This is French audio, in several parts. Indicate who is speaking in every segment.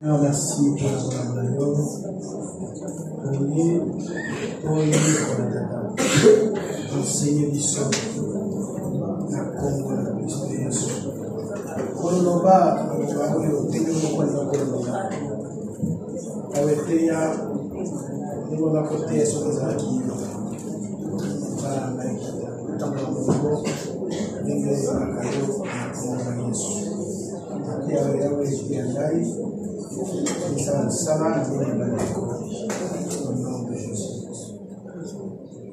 Speaker 1: Merci pour la enseigner du sang, la Congo, la Christ. On n'a pas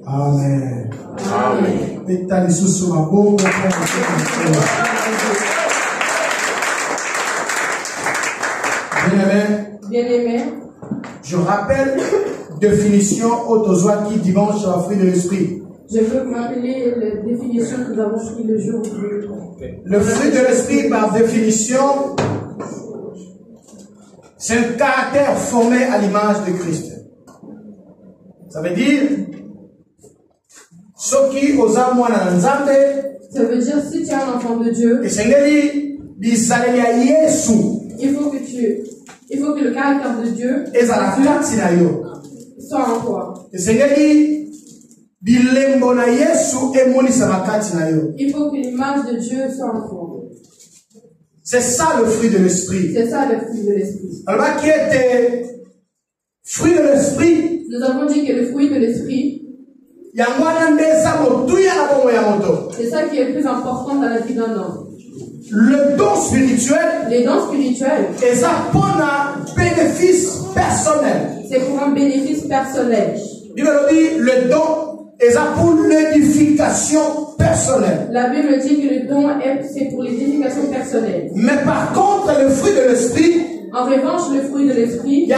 Speaker 1: Amen. Amen.
Speaker 2: Bien-aimé,
Speaker 1: je rappelle définition autozoa qui dimanche sur la fruit de l'esprit.
Speaker 2: Je veux me rappeler la définition que nous avons pris le jour du...
Speaker 1: Le fruit de l'esprit, par définition, c'est un caractère formé à l'image de Christ. Ça veut dire, ce qui aux âmes
Speaker 2: ça veut dire, si tu es un enfant de Dieu,
Speaker 1: il
Speaker 2: faut que le caractère de Dieu soit en toi. Il faut que l'image de Dieu soit en toi.
Speaker 1: C'est ça le fruit de l'esprit.
Speaker 2: C'est ça le fruit de l'esprit.
Speaker 1: Alors, qui était fruit de l'esprit?
Speaker 2: Nous avons dit que le fruit de l'esprit, c'est ça qui est le plus important dans la vie d'un homme.
Speaker 1: Le don spirituel,
Speaker 2: les dons spirituels,
Speaker 1: c'est pour un bénéfice personnel.
Speaker 2: C'est pour un bénéfice personnel.
Speaker 1: Le don est pour l'édification personnelle.
Speaker 2: La Bible dit que le don c'est pour l'édification personnelle.
Speaker 1: Mais par contre, le fruit de l'esprit,
Speaker 2: en revanche, le fruit de l'esprit, c'est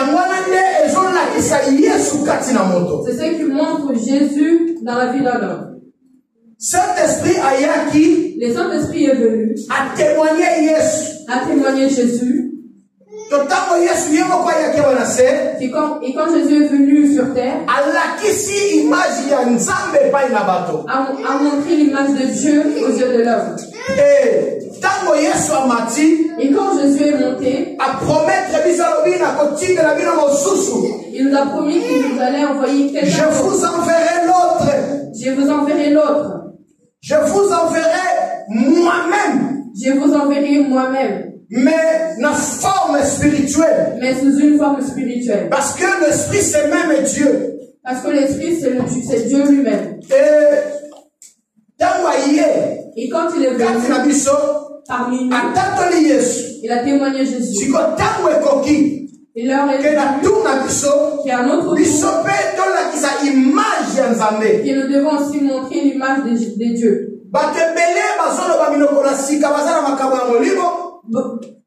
Speaker 2: ce qui montre Jésus dans la vie d'un homme.
Speaker 1: Saint-Esprit ayaki,
Speaker 2: le Saint-Esprit est venu
Speaker 1: à témoigner
Speaker 2: Jésus. Et quand Jésus est venu sur terre, a montré l'image de Dieu aux yeux de l'homme. Et quand Jésus est monté, il nous a promis qu'il nous allait envoyer quelqu'un.
Speaker 1: Je vous enverrai l'autre.
Speaker 2: Je vous enverrai l'autre.
Speaker 1: Je vous enverrai moi-même.
Speaker 2: Je vous enverrai moi-même.
Speaker 1: Mais dans forme spirituelle.
Speaker 2: Mais sous une forme spirituelle.
Speaker 1: Parce que l'esprit c'est même Dieu.
Speaker 2: Parce que l'esprit c'est Dieu lui-même. Et quand il est venu parmi nous, il a témoigné Jésus. Il leur est dit qu'il y a un autre tour, que nous devons aussi montrer l'image de Dieu.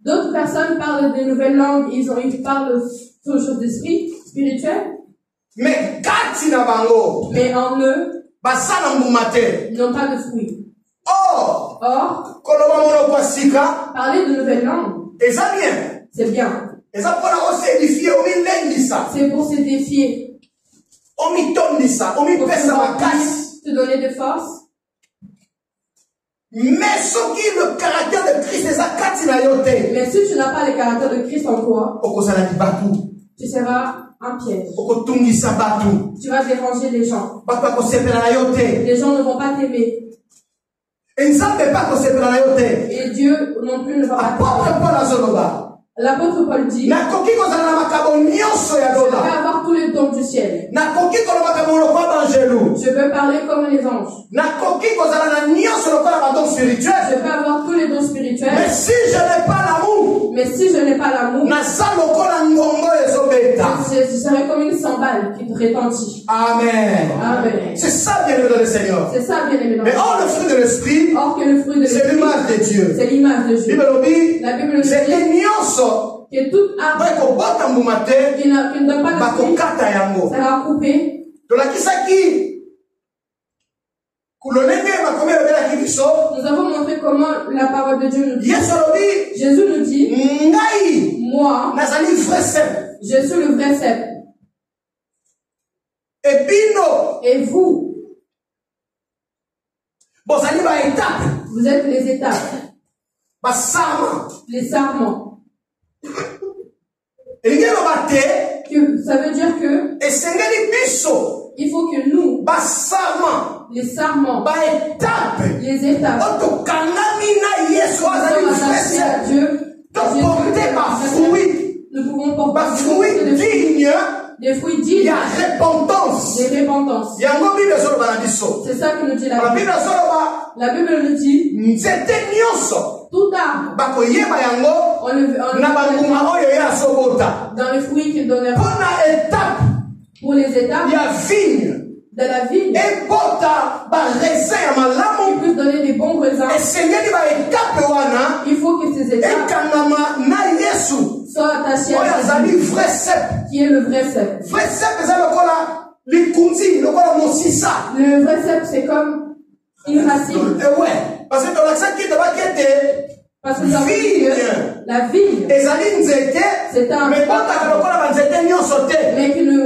Speaker 2: D'autres personnes parlent des nouvelles langues, ils parlent toujours d'esprit spirituel.
Speaker 1: Mais
Speaker 2: en eux, ils n'ont pas de fruits. Or, parler de nouvelles langues, c'est bien. C'est pour se défier. Pour te donner de force.
Speaker 1: Mais ce qui est le caractère de Christ,
Speaker 2: mais si tu n'as pas le caractère de Christ en toi, tu seras un piège. Tu vas déranger les gens. Les gens ne vont pas t'aimer. Et Dieu non plus ne va pas t'aimer. L'apôtre Paul dit, je vais avoir tous les dons du ciel. Je peux parler comme les anges. Je peux avoir tous les dons spirituels.
Speaker 1: Mais si je n'ai pas l'amour,
Speaker 2: je serai comme une cymbale qui te retentit.
Speaker 1: Amen.
Speaker 2: Amen.
Speaker 1: C'est ça bien aimé dans le Seigneur.
Speaker 2: C'est ça bien aimé dans le Seigneur.
Speaker 1: Mais or le fruit de l'esprit, c'est l'image de Dieu.
Speaker 2: C'est l'image de Dieu. La Bible dit que toute arme qui ne donne pas de fruit sera coupée. Nous avons montré comment la parole de Dieu nous dit. Jésus nous dit, moi, je suis le vrai cep. Et vous, vous êtes les étapes. Les sarments. Ça veut dire que il faut que nous, les sarments, les étapes, nous pouvons porter des fruits dignes, des repentance. C'est ça que nous dit la Bible. La Bible nous dit tout arbre dans les fruits qu'il donnera. Pour les étapes de la vigne, qui puisse donner des bons raisins, il faut que ces étapes soient attachées à Jésus, qui est le vrai cep. Le vrai cep, c'est comme une racine. Parce que la vigne, c'est un mais qui ne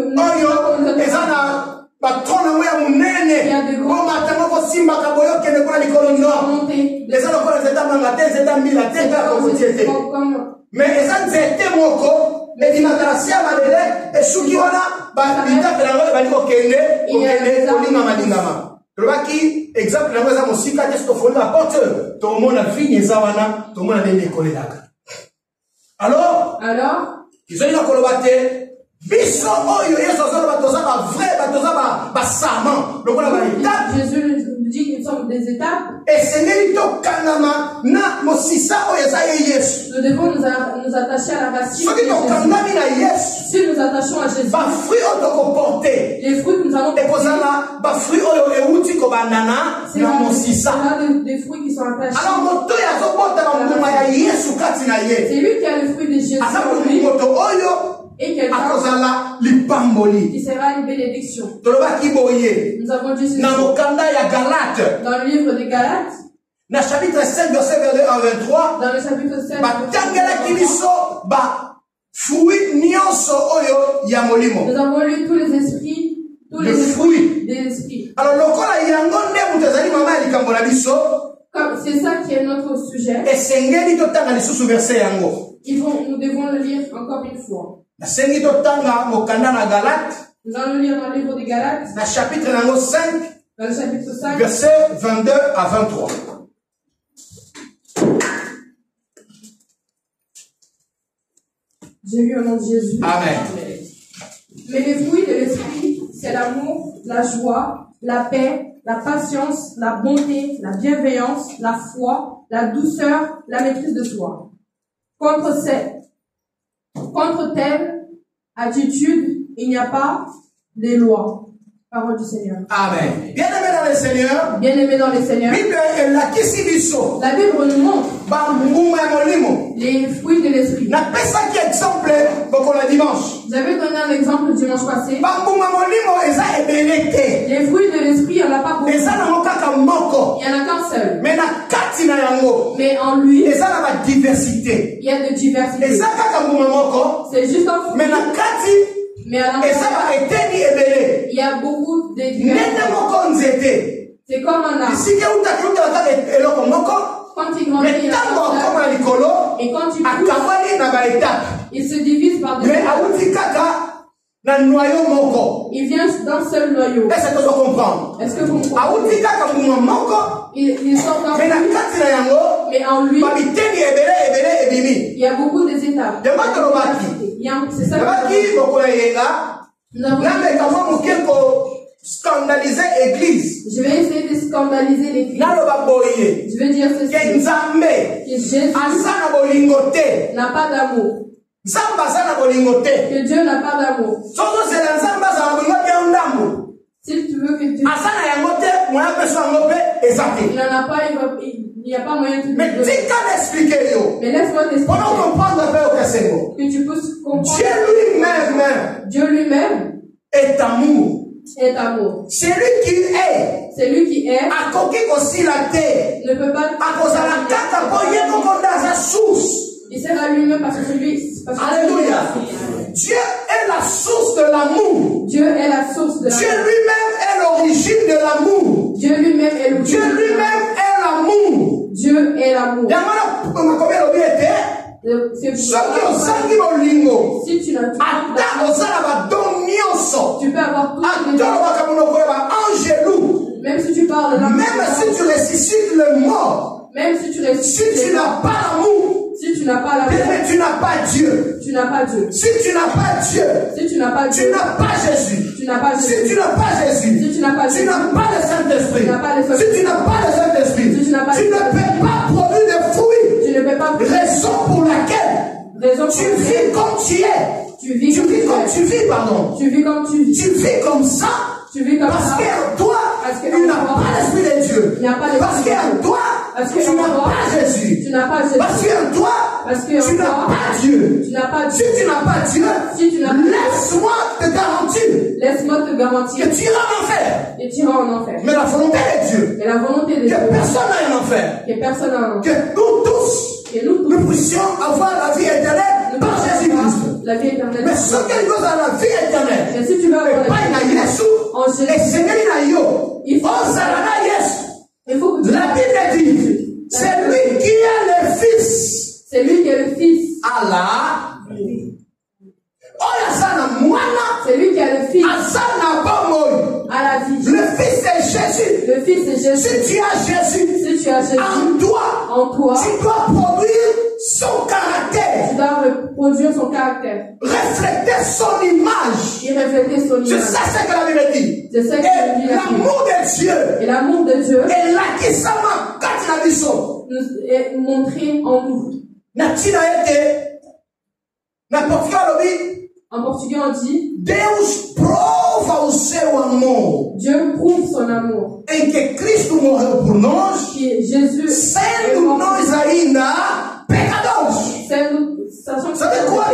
Speaker 1: exemple na mweza musika testo foli la porte to mona vigne zawana to mona nene kolelaka alors ils ont kolobate biso oyo yeso zo batoza ba vrai batoza ba serment donc on a ba étape
Speaker 2: Jésus nous dit qu'ils sont des étapes
Speaker 1: et c'est neli to kanama na mosisa oyo za yesu
Speaker 2: nous devons nous attacher à la racine
Speaker 1: de Jésus.
Speaker 2: Si nous attachons à Jésus,
Speaker 1: ba fruit on doit comporter
Speaker 2: les fruits que nous allons
Speaker 1: porter ba fruit oyo euti ko banana na mosisa
Speaker 2: des fruits qui sont attachés.
Speaker 1: Alors moto ya zo porter ba mbuma ya yesu kati na ye
Speaker 2: c'est lui qui a le fruit de Jésus et qui sera une bénédiction. Nous avons dit ceci. Dans le livre de Galates,
Speaker 1: dans le chapitre 5, verset 1 à 23,
Speaker 2: dans le chapitre 5, nous avons lu tous les esprits, tous les fruits des esprits.
Speaker 1: Alors,
Speaker 2: c'est ça qui est notre sujet. Nous devons le lire encore une fois. Nous allons lire dans le livre de Galates,
Speaker 1: dans le chapitre 5,
Speaker 2: verset
Speaker 1: 22 à 23.
Speaker 2: J'ai lu au nom de Jésus.
Speaker 1: Amen.
Speaker 2: Mais les fruits de l'esprit, c'est l'amour, la joie, la paix, la patience, la bonté, la bienveillance, la foi, la douceur, la maîtrise de soi. Contre telle attitude, il n'y a pas de loi. Parole du Seigneur.
Speaker 1: Amen. Bien-aimé dans le Seigneur.
Speaker 2: Bien-aimé dans le Seigneur. La Bible nous montre les fruits de l'esprit. J'avais donné un exemple dimanche passé. Les fruits de l'esprit, il n'y en a pas beaucoup. Il n'y en a qu'un seul. Mais en lui, il y a de diversité. C'est juste un fruit. Mais à l'intérieur, il y a beaucoup de diversité. C'est comme un arbre. Quand il grandit, et quand il pousse, il se divise par deux. Il vient d'un seul noyau. Est-ce que vous comprenez? Il sort d'un fruit, mais en lui, il y a beaucoup d'étapes. C'est ça que nous avons
Speaker 1: scandaliser l'église.
Speaker 2: Je vais essayer de scandaliser l'église. Je veux dire ceci. Que Jésus n'a pas d'amour. Que Dieu n'a pas d'amour. Si tu veux que Dieu... Il n'en a pas, il n'y a pas moyen de te
Speaker 1: mais t'expliquer.
Speaker 2: Mais laisse-moi t'expliquer. Que tu puisses comprendre. Dieu lui-même
Speaker 1: est amour.
Speaker 2: Est amour.
Speaker 1: C'est lui qui est.
Speaker 2: Ne peut pas. Il sera lui-même parce que c'est lui.
Speaker 1: Alléluia. Dieu est la source de l'amour.
Speaker 2: Dieu est la source de l'amour.
Speaker 1: Dieu lui-même est l'origine de l'amour.
Speaker 2: Dieu lui-même est l'origine.
Speaker 1: Dieu lui-même est l'amour.
Speaker 2: Dieu est l'amour. Si tu Tu peux avoir tout. Même si tu parles de
Speaker 1: même si tu ressuscites le mort,
Speaker 2: même si tu ressuscites,
Speaker 1: si tu n'as pas l'amour,
Speaker 2: si tu n'as pas l'amour,
Speaker 1: tu n'as pas Dieu.
Speaker 2: Tu n'as pas Dieu.
Speaker 1: Si tu n'as pas Dieu,
Speaker 2: si tu n'as pas Dieu,
Speaker 1: tu n'as pas Jésus.
Speaker 2: Tu n'as pas Jésus.
Speaker 1: Si tu n'as pas Jésus,
Speaker 2: si tu n'as pas Jésus,
Speaker 1: tu n'as pas le Saint-Esprit.
Speaker 2: Si
Speaker 1: tu n'as pas le Saint-Esprit,
Speaker 2: si tu n'as pas
Speaker 1: tu ne peux pas produire de fruits.
Speaker 2: Tu ne peux pas produire.
Speaker 1: Raison pour laquelle tu vis comme tu es. Tu vis comme tu vis, pardon.
Speaker 2: Tu vis comme tu vis.
Speaker 1: Tu vis comme ça.
Speaker 2: Tu vis comme
Speaker 1: parce
Speaker 2: ça.
Speaker 1: qu'en toi, tu n'as pas l'Esprit de Dieu. Parce qu'en toi, tu n'as pas Jésus.
Speaker 2: Tu n'as pas Jésus.
Speaker 1: Parce qu'en toi, tu n'as pas Dieu.
Speaker 2: Tu n'as pas Dieu.
Speaker 1: Si tu n'as pas Dieu, laisse-moi te garantir.
Speaker 2: Laisse-moi te garantir.
Speaker 1: Que tu iras en enfer.
Speaker 2: Et tu iras en enfer.
Speaker 1: Mais la volonté de Dieu.
Speaker 2: Et la volonté de Dieu.
Speaker 1: Que personne n'aille en enfer.
Speaker 2: Que personne n'aille en enfer.
Speaker 1: Que nous tous, nous puissions avoir la vie éternelle par Jésus-Christ.
Speaker 2: La vie éternelle.
Speaker 1: Mais ce qu'elle veut à la vie éternelle.
Speaker 2: Mais si tu veux avoir la vie
Speaker 1: il faut que la Bible dit, c'est lui qui est le Fils.
Speaker 2: C'est lui qui est le Fils.
Speaker 1: Allah.
Speaker 2: C'est lui qui est le Fils.
Speaker 1: À la vie. Le Fils c'est Jésus.
Speaker 2: Le Fils c'est Jésus.
Speaker 1: Si tu as Jésus,
Speaker 2: en toi,
Speaker 1: tu dois produire son caractère.
Speaker 2: Tu dois produire son caractère.
Speaker 1: Refléter son image.
Speaker 2: Et refléter son image.
Speaker 1: Je sais ce que la Bible dit.
Speaker 2: Je sais que
Speaker 1: l'amour de Dieu.
Speaker 2: Et l'amour de Dieu.
Speaker 1: Et là qui s'amène quand il a dit ça.
Speaker 2: Est montré en nous. En portugais on dit
Speaker 1: Deus prova o seu amor.
Speaker 2: Dieu prouve son amour.
Speaker 1: Em que Cristo morreu por nós.
Speaker 2: Que Jésus
Speaker 1: sendo nós ainda pecadores. Sabe quoi,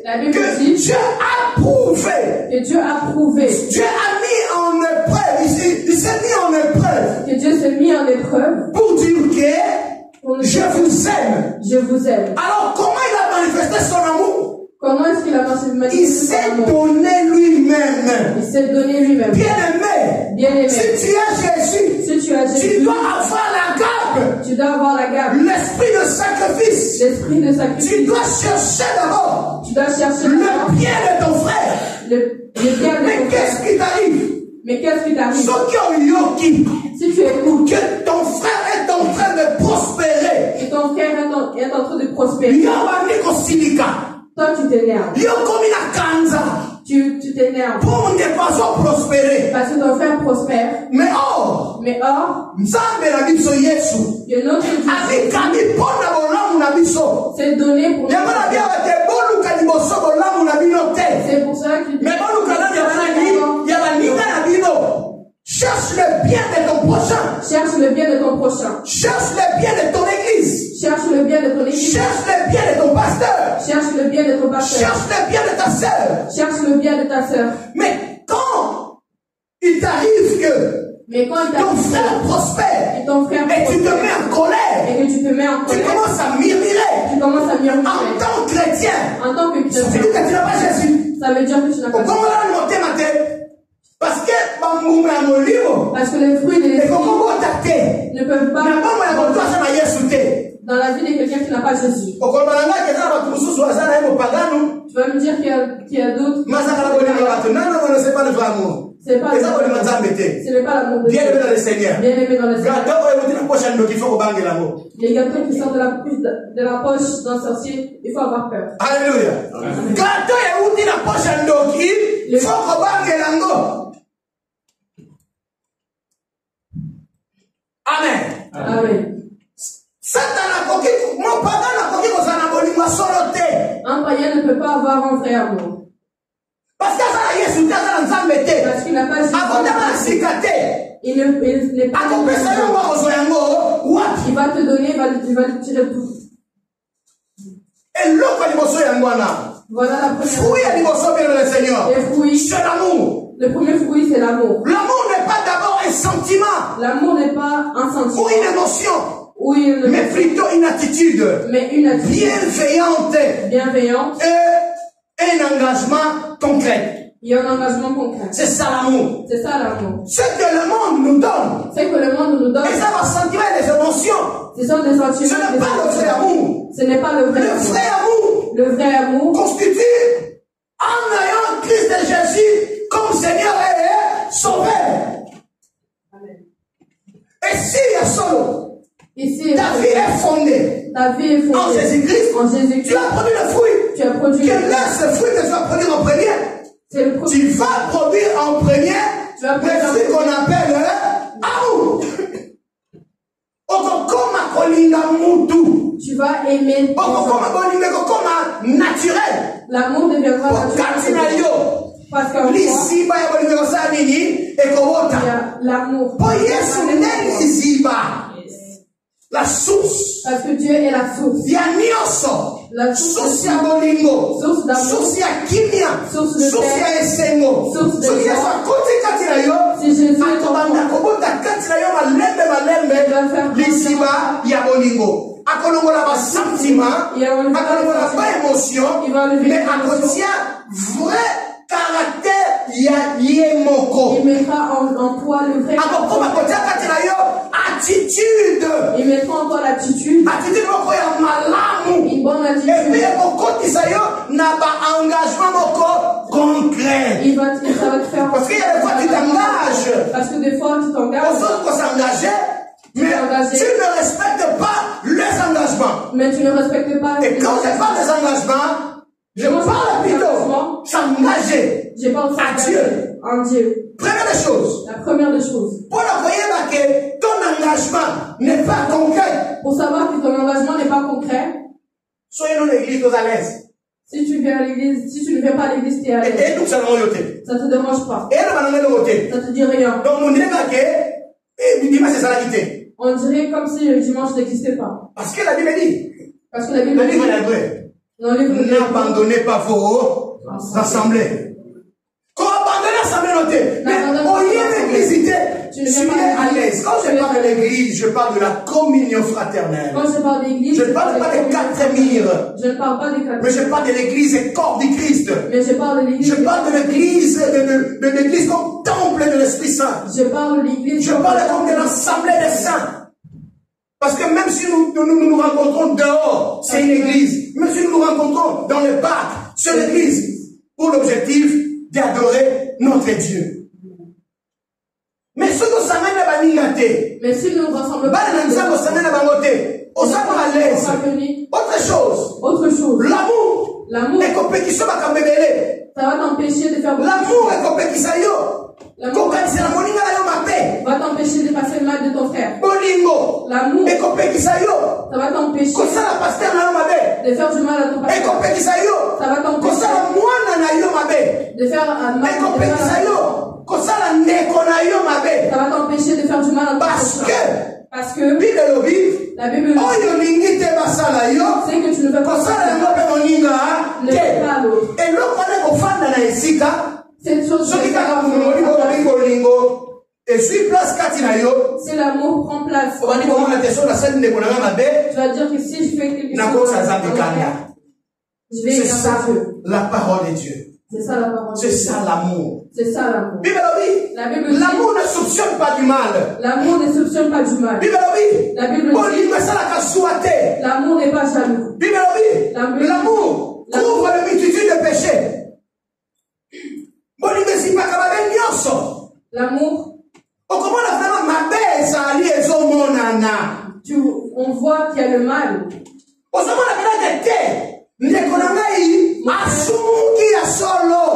Speaker 1: la Bible dit que Dieu a prouvé.
Speaker 2: Que Dieu a prouvé.
Speaker 1: Dieu a mis en épreuve. Il s'est mis en épreuve.
Speaker 2: Que Dieu s'est mis en épreuve.
Speaker 1: Pour dire que je vous aime.
Speaker 2: Je vous aime.
Speaker 1: Alors comment il a manifesté son amour?
Speaker 2: Comment est-ce qu'il a manifesté
Speaker 1: il s'est donné lui-même.
Speaker 2: Il s'est donné lui-même.
Speaker 1: Bien-aimé. Si tu as Jésus, tu dois avoir la garde.
Speaker 2: Tu dois avoir la garde.
Speaker 1: L'esprit de sacrifice.
Speaker 2: L'esprit de sacrifice.
Speaker 1: Tu dois chercher d'abord.
Speaker 2: Tu dois chercher
Speaker 1: le bien de ton frère.
Speaker 2: Le bien de ton frère.
Speaker 1: Mais qu'est-ce qui t'arrive?
Speaker 2: Mais qu'est-ce qui t'arrive?
Speaker 1: Si tu écoutes que ton frère est en train de prospérer.
Speaker 2: Et ton frère est en train de prospérer. Toi, tu t'énerves. Tu t'énerves.
Speaker 1: Pour ne pas prospérer.
Speaker 2: Parce que ton frère prospère.
Speaker 1: Mais or.
Speaker 2: Il y a notre Dieu. C'est donné pour nous. C'est pour cela qu'il dit.
Speaker 1: Cherche le bien de ton prochain.
Speaker 2: Cherche le bien de ton prochain.
Speaker 1: Cherche le bien de ton église.
Speaker 2: Cherche le bien de ton église.
Speaker 1: Cherche le bien de ton pasteur.
Speaker 2: Cherche le bien de ton pasteur.
Speaker 1: Cherche le bien de ta sœur.
Speaker 2: Cherche le bien de ta sœur.
Speaker 1: Mais quand il t'arrive que ton frère prospère et tu te mets en colère
Speaker 2: et que tu te mets en colère,
Speaker 1: tu commences à murmurer. En tant que chrétien, ça veut dire que tu n'as pas Jésus.
Speaker 2: Ça veut dire que tu n'as pas Jésus. Parce que les fruits de l'esprit ne peuvent pas dans la vie de quelqu'un qui n'a pas Jésus. Tu vas me dire qu'il y a d'autres. C'est pas ce n'est pas l'amour de Dieu.
Speaker 1: Bien-aimé dans le Seigneur.
Speaker 2: Bien-aimé dans le Seigneur. Les gâteaux qui sortent de la poche d'un sorcier, il faut avoir peur.
Speaker 1: Alléluia. Amen.
Speaker 2: Amen. Un païen ne peut pas avoir un vrai amour.
Speaker 1: Parce qu'il
Speaker 2: n'a pas Jésus. Il n'est pas. Il va te donner, il va te tirer tout. Voilà la première. Les fruits.
Speaker 1: C'est l'amour.
Speaker 2: Le premier fruit, c'est l'amour.
Speaker 1: L'amour n'est pas d'abord un sentiment.
Speaker 2: L'amour n'est pas un sentiment.
Speaker 1: Ou une émotion. Mais plutôt une attitude. Bienveillante. Et un engagement concret.
Speaker 2: Il y a un engagement concret.
Speaker 1: C'est ça l'amour.
Speaker 2: C'est ça l'amour.
Speaker 1: Ce que le monde nous donne.
Speaker 2: C'est que le monde nous donne.
Speaker 1: Et ça va sentir des émotions.
Speaker 2: Ce sont des sentiments.
Speaker 1: Ce n'est pas le vrai amour.
Speaker 2: Ce n'est pas le vrai amour.
Speaker 1: Le vrai amour.
Speaker 2: Le vrai
Speaker 1: Ta vie est fondée.
Speaker 2: Ta vie est fondée.
Speaker 1: En Jésus-Christ.
Speaker 2: En Jésus-Christ.
Speaker 1: Tu as produit le fruit.
Speaker 2: Tu as produit le fruit.
Speaker 1: Quel est ce fruit que tu vas produire en premier?
Speaker 2: C'est le premier.
Speaker 1: Tu vas produire en premier le fruit qu'on appelle amour.
Speaker 2: Tu vas aimer.
Speaker 1: Naturel.
Speaker 2: L'amour deviendra naturel. Parce qu'en toi, il y a l'amour.
Speaker 1: La source.
Speaker 2: Parce que Dieu est la source. La source d'amour. Source de paix. Source de joie. Si Jésus est en
Speaker 1: caractère
Speaker 2: il mettra en toi le vrai
Speaker 1: attitude.
Speaker 2: Il mettra en toi l'attitude. Une bonne attitude.
Speaker 1: Et puis engagement concret.
Speaker 2: Ça va te faire.
Speaker 1: Parce qu'il y a des fois tu t'engages.
Speaker 2: Parce que des fois tu t'engages.
Speaker 1: Aux autres s'engager. Mais tu ne respectes pas les engagements.
Speaker 2: Mais tu ne respectes pas.
Speaker 1: Et quand je parle des engagements, je parle plutôt s'engager à Dieu.
Speaker 2: En Dieu.
Speaker 1: Première des choses.
Speaker 2: La première des choses.
Speaker 1: Pour la que ton engagement n'est pas concret.
Speaker 2: Pour savoir que ton engagement n'est pas concret.
Speaker 1: Soyez dans l'église, tu es à l'aise.
Speaker 2: Si tu viens à l'église, si tu ne viens pas à l'église, tu es à l'aise.
Speaker 1: Et nous, ça
Speaker 2: ne te dérange pas.
Speaker 1: Ça
Speaker 2: te dit rien.
Speaker 1: Donc, on dirait que dimanche, c'est ça la quitté.
Speaker 2: On dirait comme si le dimanche n'existait pas.
Speaker 1: Parce que la Bible dit.
Speaker 2: Parce que la Bible dit.
Speaker 1: N'abandonnez pas vos assemblées. Quand abandonner l'assemblée, mais au lieu d'église, je suis à l'aise. Quand je parle de l'église, je parle de la communion fraternelle.
Speaker 2: Quand je parle d'église,
Speaker 1: je ne parle pas des quatre murs.
Speaker 2: Je ne parle pas des quatre murs.
Speaker 1: Mais je parle de l'église et corps du Christ.
Speaker 2: Mais je parle de l'église.
Speaker 1: Je parle de l'église, de l'église comme temple de l'Esprit Saint.
Speaker 2: Je parle de l'église.
Speaker 1: Je parle comme de l'assemblée des saints. Parce que même si nous rencontrons dehors, c'est une église. Même si nous nous rencontrons dans le parc, c'est l'église. Pour l'objectif d'adorer notre Dieu. Mais ce que ça mène à
Speaker 2: mais si nous nous rassemblons pas,
Speaker 1: autre chose. L'amour.
Speaker 2: L'amour. Ça va t'empêcher de faire beaucoup de choses.
Speaker 1: L'amour est compétition.
Speaker 2: L'amour va t'empêcher de passer le mal de ton frère. L'amour. Ça va t'empêcher de faire du mal à ton pasteur. Ça va t'empêcher de faire un mal à ton pasteur. Ça va t'empêcher de faire du mal à ton pasteur. Parce que la Bible dit c'est que tu ne veux pas à l'autre. Cette chose si l'amour prend place, tu vas dire que si je fais quelque chose, je vais
Speaker 1: c'est ça la parole de Dieu.
Speaker 2: C'est ça la parole.
Speaker 1: C'est ça l'amour.
Speaker 2: C'est ça l'amour.
Speaker 1: La Bible dit l'amour ne soupçonne pas du mal.
Speaker 2: L'amour ne soupçonne pas du mal. La Bible dit l'amour n'est pas jaloux.
Speaker 1: L'amour couvre la multitude de péchés.
Speaker 2: L'amour. On voit qu'il y a le mal.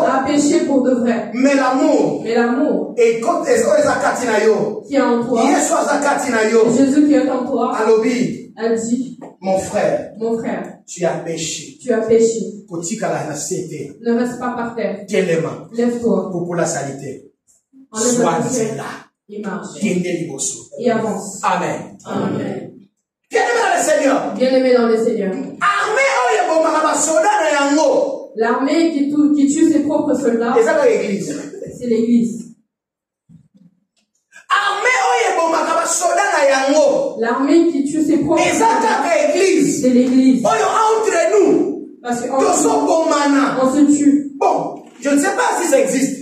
Speaker 2: A péché pour de vrai.
Speaker 1: Mais l'amour. Et quand
Speaker 2: qui est en toi. Jésus qui est en toi. A dit.
Speaker 1: Mon frère. Tu as péché.
Speaker 2: Ne reste pas par terre. Lève-toi.
Speaker 1: Pour la salité.
Speaker 2: Sois là. Il marche. Il avance.
Speaker 1: Amen.
Speaker 2: Amen.
Speaker 1: Bien-aimé dans le Seigneur.
Speaker 2: L'armée qui tue ses propres soldats. C'est l'église. L'armée qui tue ses propres soldats. C'est l'église. Parce qu'on se tue.
Speaker 1: Bon, je ne sais pas si ça existe.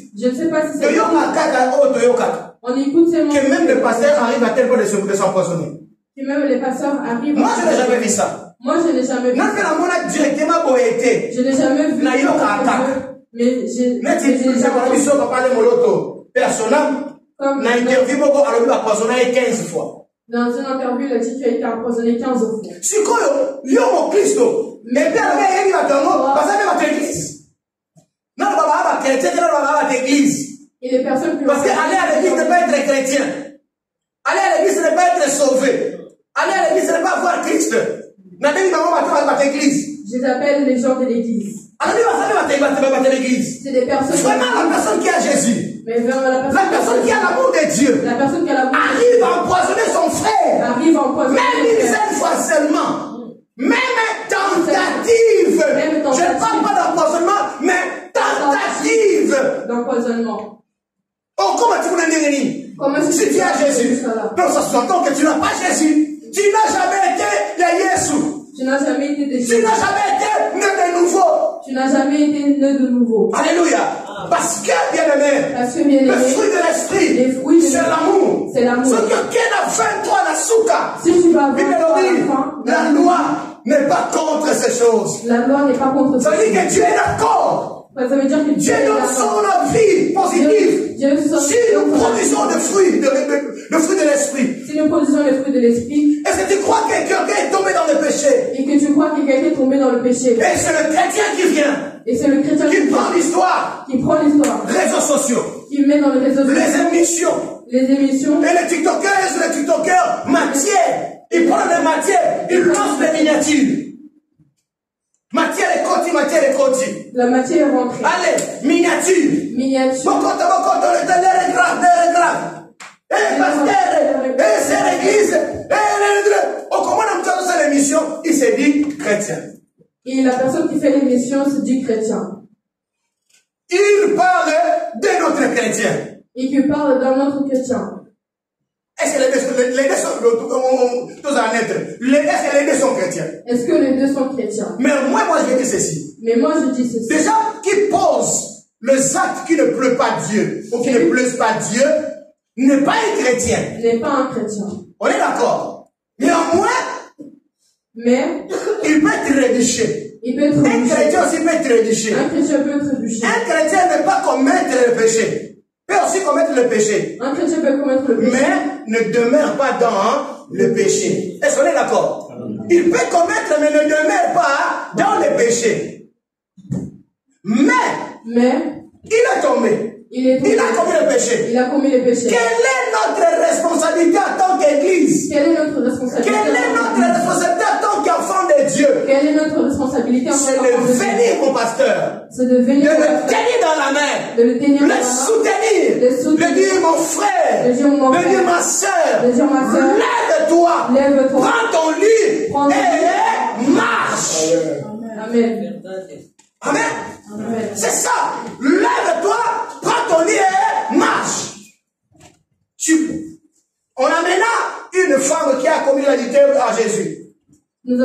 Speaker 1: On écoute seulement. Que même le pasteur arrive à tel point de s'empoisonner.
Speaker 2: Que même les pasteurs arrivent.
Speaker 1: Moi, je n'ai jamais vu ça.
Speaker 2: Moi, je n'ai jamais vu.
Speaker 1: Je
Speaker 2: n'ai jamais vu. Mais j'ai
Speaker 1: personnel. Na interview, 15 fois.
Speaker 2: Dans une interview, il a dit qu'il a été empoisonné 15 fois.
Speaker 1: Sikoyo, yo mon Christo. Mais bien, il va dans parce que va l'église. Non, on va chrétien, on va l'église.
Speaker 2: Et les personnes
Speaker 1: parce que aller à l'église ne pas être chrétien. Aller à l'église ne pas être sauvé. Aller à l'église ne pas voir Christ. N'a l'église.
Speaker 2: Je appelle les gens de l'église.
Speaker 1: C'est
Speaker 2: des personnes.
Speaker 1: Vraiment la personne qui a Jésus.
Speaker 2: Mais vraiment
Speaker 1: la personne qui a l'amour de Dieu.
Speaker 2: La personne qui a l'amour.
Speaker 1: Arrive à empoisonner son frère.
Speaker 2: Arrive à empoisonner.
Speaker 1: Même une seule fois seulement. Même tentative. Je ne parle pas d'empoisonnement, mais tentative
Speaker 2: d'empoisonnement.
Speaker 1: Oh, comment tu voulais dire? Si tu as Jésus, non, ça s'entend que tu n'as pas Jésus. Tu n'as jamais été de Jésus.
Speaker 2: Tu n'as jamais été de Jésus.
Speaker 1: Tu n'as jamais été né de nouveau.
Speaker 2: Tu n'as jamais été né de nouveau.
Speaker 1: Alléluia. Parce que, bien-aimé, le fruit de l'esprit, c'est l'amour.
Speaker 2: C'est l'amour.
Speaker 1: Ce que Ken a fait, toi, la souka.
Speaker 2: Si tu vas
Speaker 1: la loi n'est pas contre ces choses.
Speaker 2: La loi n'est pas contre
Speaker 1: ça veut dire que Dieu est d'accord.
Speaker 2: Ça veut dire que
Speaker 1: Dieu donne son vie positive. Si nous produisons le fruit de l'esprit.
Speaker 2: Si nous produisons le fruit de l'esprit.
Speaker 1: Est-ce que tu crois que quelqu'un est tombé dans le péché?
Speaker 2: Et que tu crois que quelqu'un est tombé dans le péché.
Speaker 1: Et c'est le chrétien qui vient.
Speaker 2: Et c'est le chrétien
Speaker 1: qui prend l'histoire.
Speaker 2: Qui prend l'histoire.
Speaker 1: Réseaux sociaux.
Speaker 2: Qui met dans les réseaux sociaux.
Speaker 1: Les émissions.
Speaker 2: Les émissions.
Speaker 1: Et les tiktokers, matière. Ils prennent des matières. Ils lancent des miniatures. Matière et côté.
Speaker 2: La matière est rentrée.
Speaker 1: Allez, miniature.
Speaker 2: Miniature.
Speaker 1: Le télégraphe. Eh, pasteur. Eh, c'est l'église. Comment on a mis cette émission? Il s'est dit chrétien.
Speaker 2: Et la personne qui fait l'émission se dit chrétien.
Speaker 1: Il parle de notre chrétien.
Speaker 2: Et qui parle d'un autre chrétien.
Speaker 1: Est-ce que les deux sont chrétiens?
Speaker 2: Est-ce que les deux sont chrétiens?
Speaker 1: Mais moi je dis ceci.
Speaker 2: Mais moi je dis ceci.
Speaker 1: Des gens qui posent les actes qui ne plaisent pas Dieu, ou qui ne plaisent pas Dieu, n'est pas un chrétien.
Speaker 2: N'est pas un chrétien.
Speaker 1: On est d'accord. Néanmoins,
Speaker 2: mais
Speaker 1: il peut être réduché.
Speaker 2: Il peut être
Speaker 1: un chrétien aussi peut être réduché.
Speaker 2: Un chrétien peut être réduché.
Speaker 1: Un chrétien ne peut pas commettre le péché. Peut aussi commettre le péché.
Speaker 2: Un chrétien peut commettre le péché.
Speaker 1: Mais ne demeure pas dans le péché. Est-ce qu'on est d'accord? Il peut commettre, mais ne demeure pas dans le péché. Mais il est tombé. Il a commis le péché.
Speaker 2: Il a commis le péché.
Speaker 1: Quelle est notre responsabilité en tant qu'Église?
Speaker 2: Quelle est notre responsabilité?
Speaker 1: Quelle est notre responsabilité en tant qu'enfant de Dieu?
Speaker 2: Quelle est notre responsabilité en tant qu'enfant de Dieu?
Speaker 1: C'est de venir, mon pasteur.
Speaker 2: C'est de venir.
Speaker 1: De le tenir dans la main.
Speaker 2: De le tenir dans la main.
Speaker 1: Soutenir. De dire mon frère.
Speaker 2: De dire mon frère.
Speaker 1: De dire ma soeur.
Speaker 2: De dire ma soeur.
Speaker 1: Lève-toi.
Speaker 2: Lève-toi.
Speaker 1: Prends ton lit. Et marche.
Speaker 2: Amen.
Speaker 1: Amen. Amen. C'est ça. Lève-toi, prends ton lit et marche. On amena une femme qui a commis l'adultère à Jésus. Nous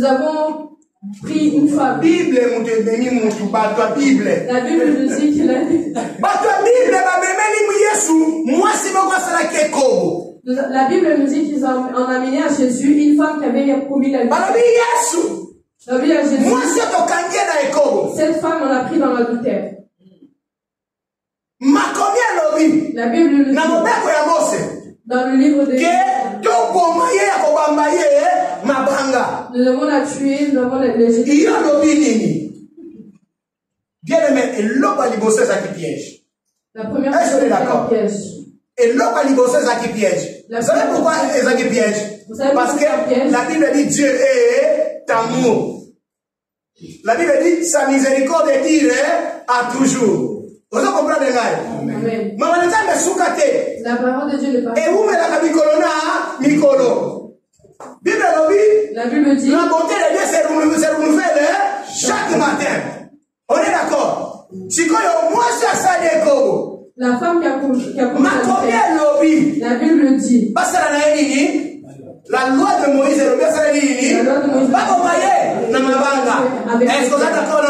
Speaker 2: avons pris une femme.
Speaker 1: Bible.
Speaker 2: La Bible nous dit qu'il a dit. La Bible nous dit qu'ils ont amené à Jésus une femme qui avait commis l'adultère. Cette femme, on l'a pris dans l'adultère. La Bible nous dit dans le livre de nous devons la tuer, nous devons la jeter.
Speaker 1: Bien-aimé, et piège.
Speaker 2: La première chose, c'est un piège.
Speaker 1: Et l'autre qui piège. Vous savez pourquoi ils qui piège? Parce que la Bible dit Dieu est amour. La Bible dit sa miséricorde est à toujours. Vous comprenez?
Speaker 2: Amen.
Speaker 1: La
Speaker 2: parole de Dieu n'est pas.
Speaker 1: Et vous mettez la Mikolo.
Speaker 2: La Bible dit
Speaker 1: la bonté de Dieu se renouvelle chaque matin. On est d'accord? Si moi je suis à Kobo.
Speaker 2: La femme qui a commis
Speaker 1: la
Speaker 2: Bible dit
Speaker 1: la loi de Moïse est est-ce que vous êtes d'accord?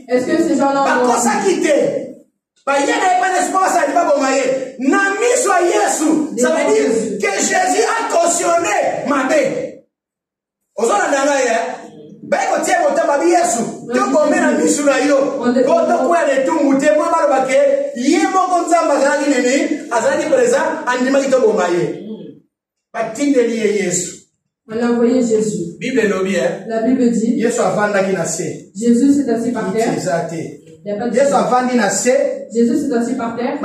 Speaker 1: Est-ce
Speaker 2: que ces gens-là
Speaker 1: ça veut dire que Jésus a cautionné ma paix. bisuna yo. Koto kwa le tumute kwa malobake. Yemo konza mazali nini. Azali presa andima kito bomaye. Batinde liye Yesu.
Speaker 2: On a envoyé Jésus.
Speaker 1: Bible lobby, hein?
Speaker 2: La Bible dit.
Speaker 1: Jésus
Speaker 2: s'est assis par terre. Il y a pas de Jésus s'est assis par terre.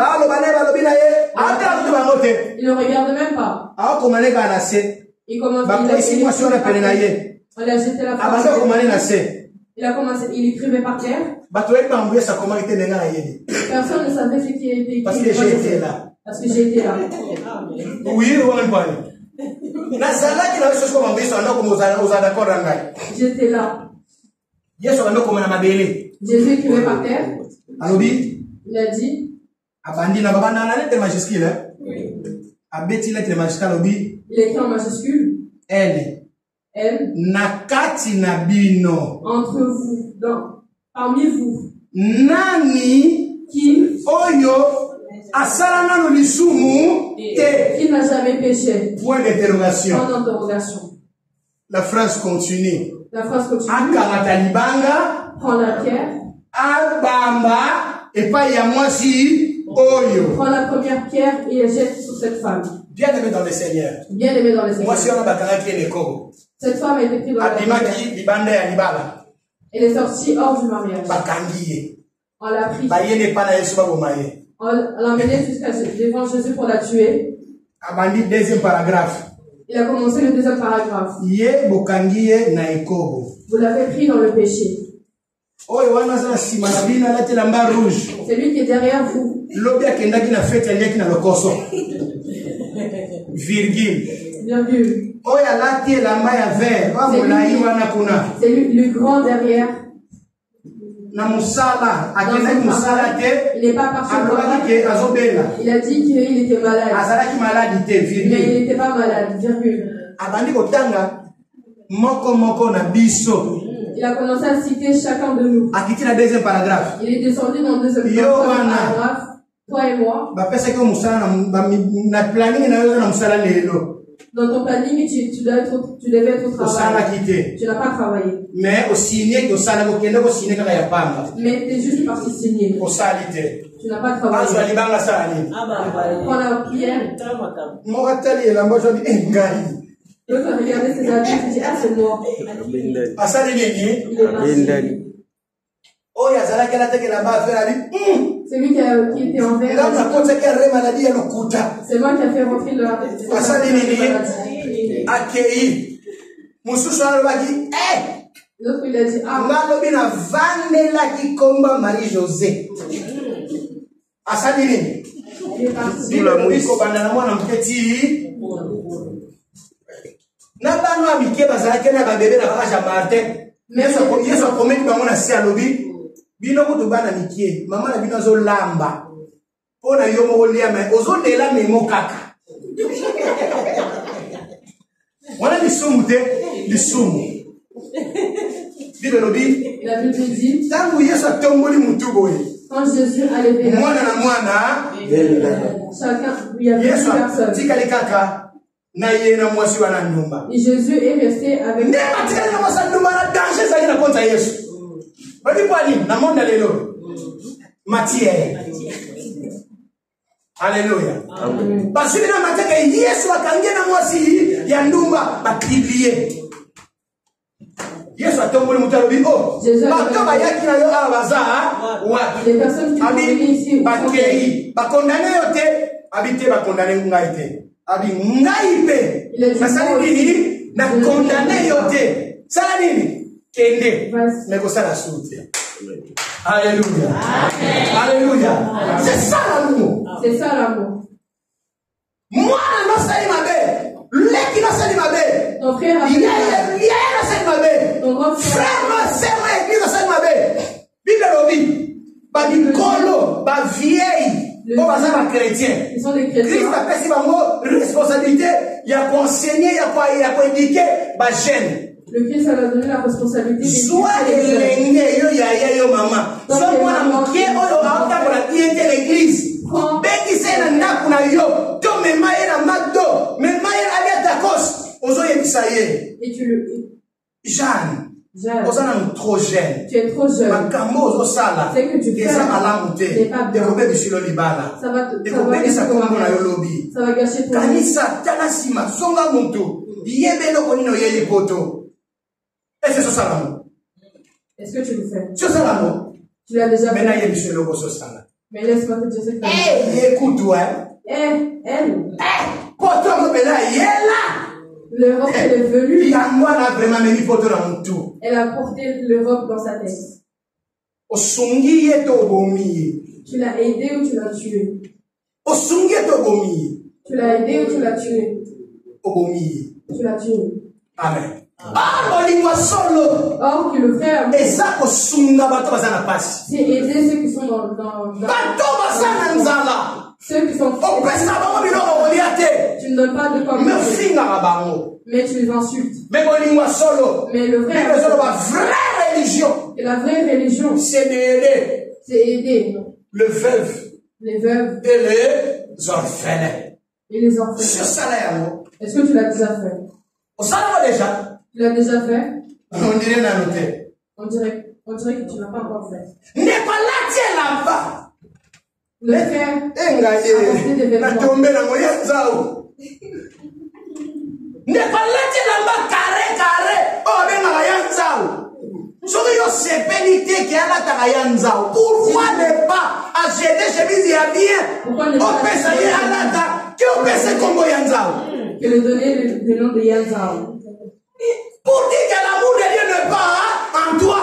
Speaker 2: Il ne regarde même pas. Il commence à on l'a jeté la face. Il a commencé, il écrivait par terre. Personne ne savait ce qui a été écrit.
Speaker 1: Parce que j'ai été là.
Speaker 2: Parce que j'ai été là.
Speaker 1: Oui, j'étais là.
Speaker 2: Jésus écrivait par terre. Il a dit. Il écrit en majuscule. Elle.
Speaker 1: Nakati nabino.
Speaker 2: Entre vous. Parmi vous.
Speaker 1: Nani.
Speaker 2: Qui.
Speaker 1: Oyo. Asalana no lisumu.
Speaker 2: Qui n'a jamais péché.
Speaker 1: Point d'interrogation.
Speaker 2: Point d'interrogation.
Speaker 1: La phrase continue.
Speaker 2: Akalibanga. Prends la pierre.
Speaker 1: Abamba. Et pas y a moi si. Oyo.
Speaker 2: Prends la première pierre et jette sur cette femme.
Speaker 1: Bien aimé dans le Seigneur.
Speaker 2: Bien aimé dans le Seigneur.
Speaker 1: Moi si on a bakanga qui est
Speaker 2: cette femme a été prise dans la pierre. Elle est sortie hors du mariage. On l'a prise. On l'a emmenée jusqu'à devant Jésus pour la tuer.
Speaker 1: Deuxième paragraphe.
Speaker 2: Il a commencé le deuxième paragraphe. Vous l'avez pris dans le péché. C'est lui qui est derrière vous.
Speaker 1: Virgule.
Speaker 2: C'est lui le grand derrière. Il n'est pas parti. Il a dit qu'il était malade. Mais il n'était pas malade. Virgule. Il a commencé à citer chacun de nous. Il est descendu dans le deuxième paragraphe. Toi et moi. Dans ton planning, tu devais être au travail. Tu n'as pas travaillé. Mais tu es juste parti signer. Tu n'as pas travaillé. Prends la prière. L'autre a regardé ses habits et dit, ah, c'est moi. C'est lui qui était envers. C'est moi qui a fait rentrer le l'autre il a dit ah
Speaker 1: bino kutu bana mikie mama na bino zo lamba pona yo mo lia mais ozo lela memo kaka wana lisumu te lisumu bibelobi
Speaker 2: la Bible dit
Speaker 1: tangu Yesu atomboli mutu boye
Speaker 2: quand Jésus a levé
Speaker 1: mwana na mwana
Speaker 2: chacun il y avait une personne
Speaker 1: tikali kaka na yena mwasi wana nyumba
Speaker 2: et Jésus est resté avec
Speaker 1: ne matikali na mwasi nyumba na danger za ina konza Yesu. Matière. Alléluia. Parce que dans Matthieu, Yesu akangia na mwasi ya ndumba bakilie. Yesu atombole mutalobi oh. Bato bayaki na yo abaza wapi.
Speaker 2: Les personnes qui sont venues ici
Speaker 1: bakei bakondane yote abite bakondane ngai te. Abi ngai pe. Masali nini na kondane yote. Sala nini? Kende. Neko sala suti. Alléluia. Alléluia. C'est ça l'amour.
Speaker 2: C'est ça l'amour.
Speaker 1: Moi, non sali mabe. Leki non sali mabe.
Speaker 2: Ton frère a fait
Speaker 1: il y a non sali mabe.
Speaker 2: Ton grand
Speaker 1: frère, c'est vrai, église non sali mabe. Bible lobi. Ba bikolo, ba vieille. On va dire chrétien.
Speaker 2: Ils sont des chrétiens.
Speaker 1: Christ a pris responsabilité. Il y a pour enseigner, il y a pour éduquer, ba jeune.
Speaker 2: Le Christ a donné la responsabilité.
Speaker 1: Soit l'église, yo maman. Soit moi la moquée, on aura pour la piété l'église. Beki c'est la nappe na yo. To me maye la magdo, me maye la liata cos. Ozo yebisaye.
Speaker 2: Et tu le.
Speaker 1: Jeanne.
Speaker 2: Jeune.
Speaker 1: Trop jeune.
Speaker 2: Tu es trop jeune.
Speaker 1: Ce
Speaker 2: que tu fais n'est pas bien. Ça va gâcher ton vie. Est-ce que tu le fais? Tu l'as déjà fait. Mais laisse-moi te dire ce que tu as fait.
Speaker 1: Écoute-toi.
Speaker 2: Elle. L'Europe est venue. Elle a porté l'Europe dans sa tête. Tu l'as aidé ou tu l'as tué? Tu l'as aidé ou tu l'as tué? Tu l'as tué.
Speaker 1: Amen.
Speaker 2: Or que le frère, c'est aider ceux qui sont dans ceux qui sont tu ne donnes pas de quoi mais tu les insultes. Mais le vrai et la vraie religion, c'est aider
Speaker 1: les veuves
Speaker 2: et les orphelins. Est-ce que tu l'as déjà fait? Tu l'as déjà fait?
Speaker 1: On dirait
Speaker 2: que tu n'as pas encore fait.
Speaker 1: Le frère a porté des vêtements. Pourquoi ne pas acheter chemise à bien?
Speaker 2: Que le donner le nom de Yanzao.
Speaker 1: Pour dire que l'amour de Dieu n'est pas en toi.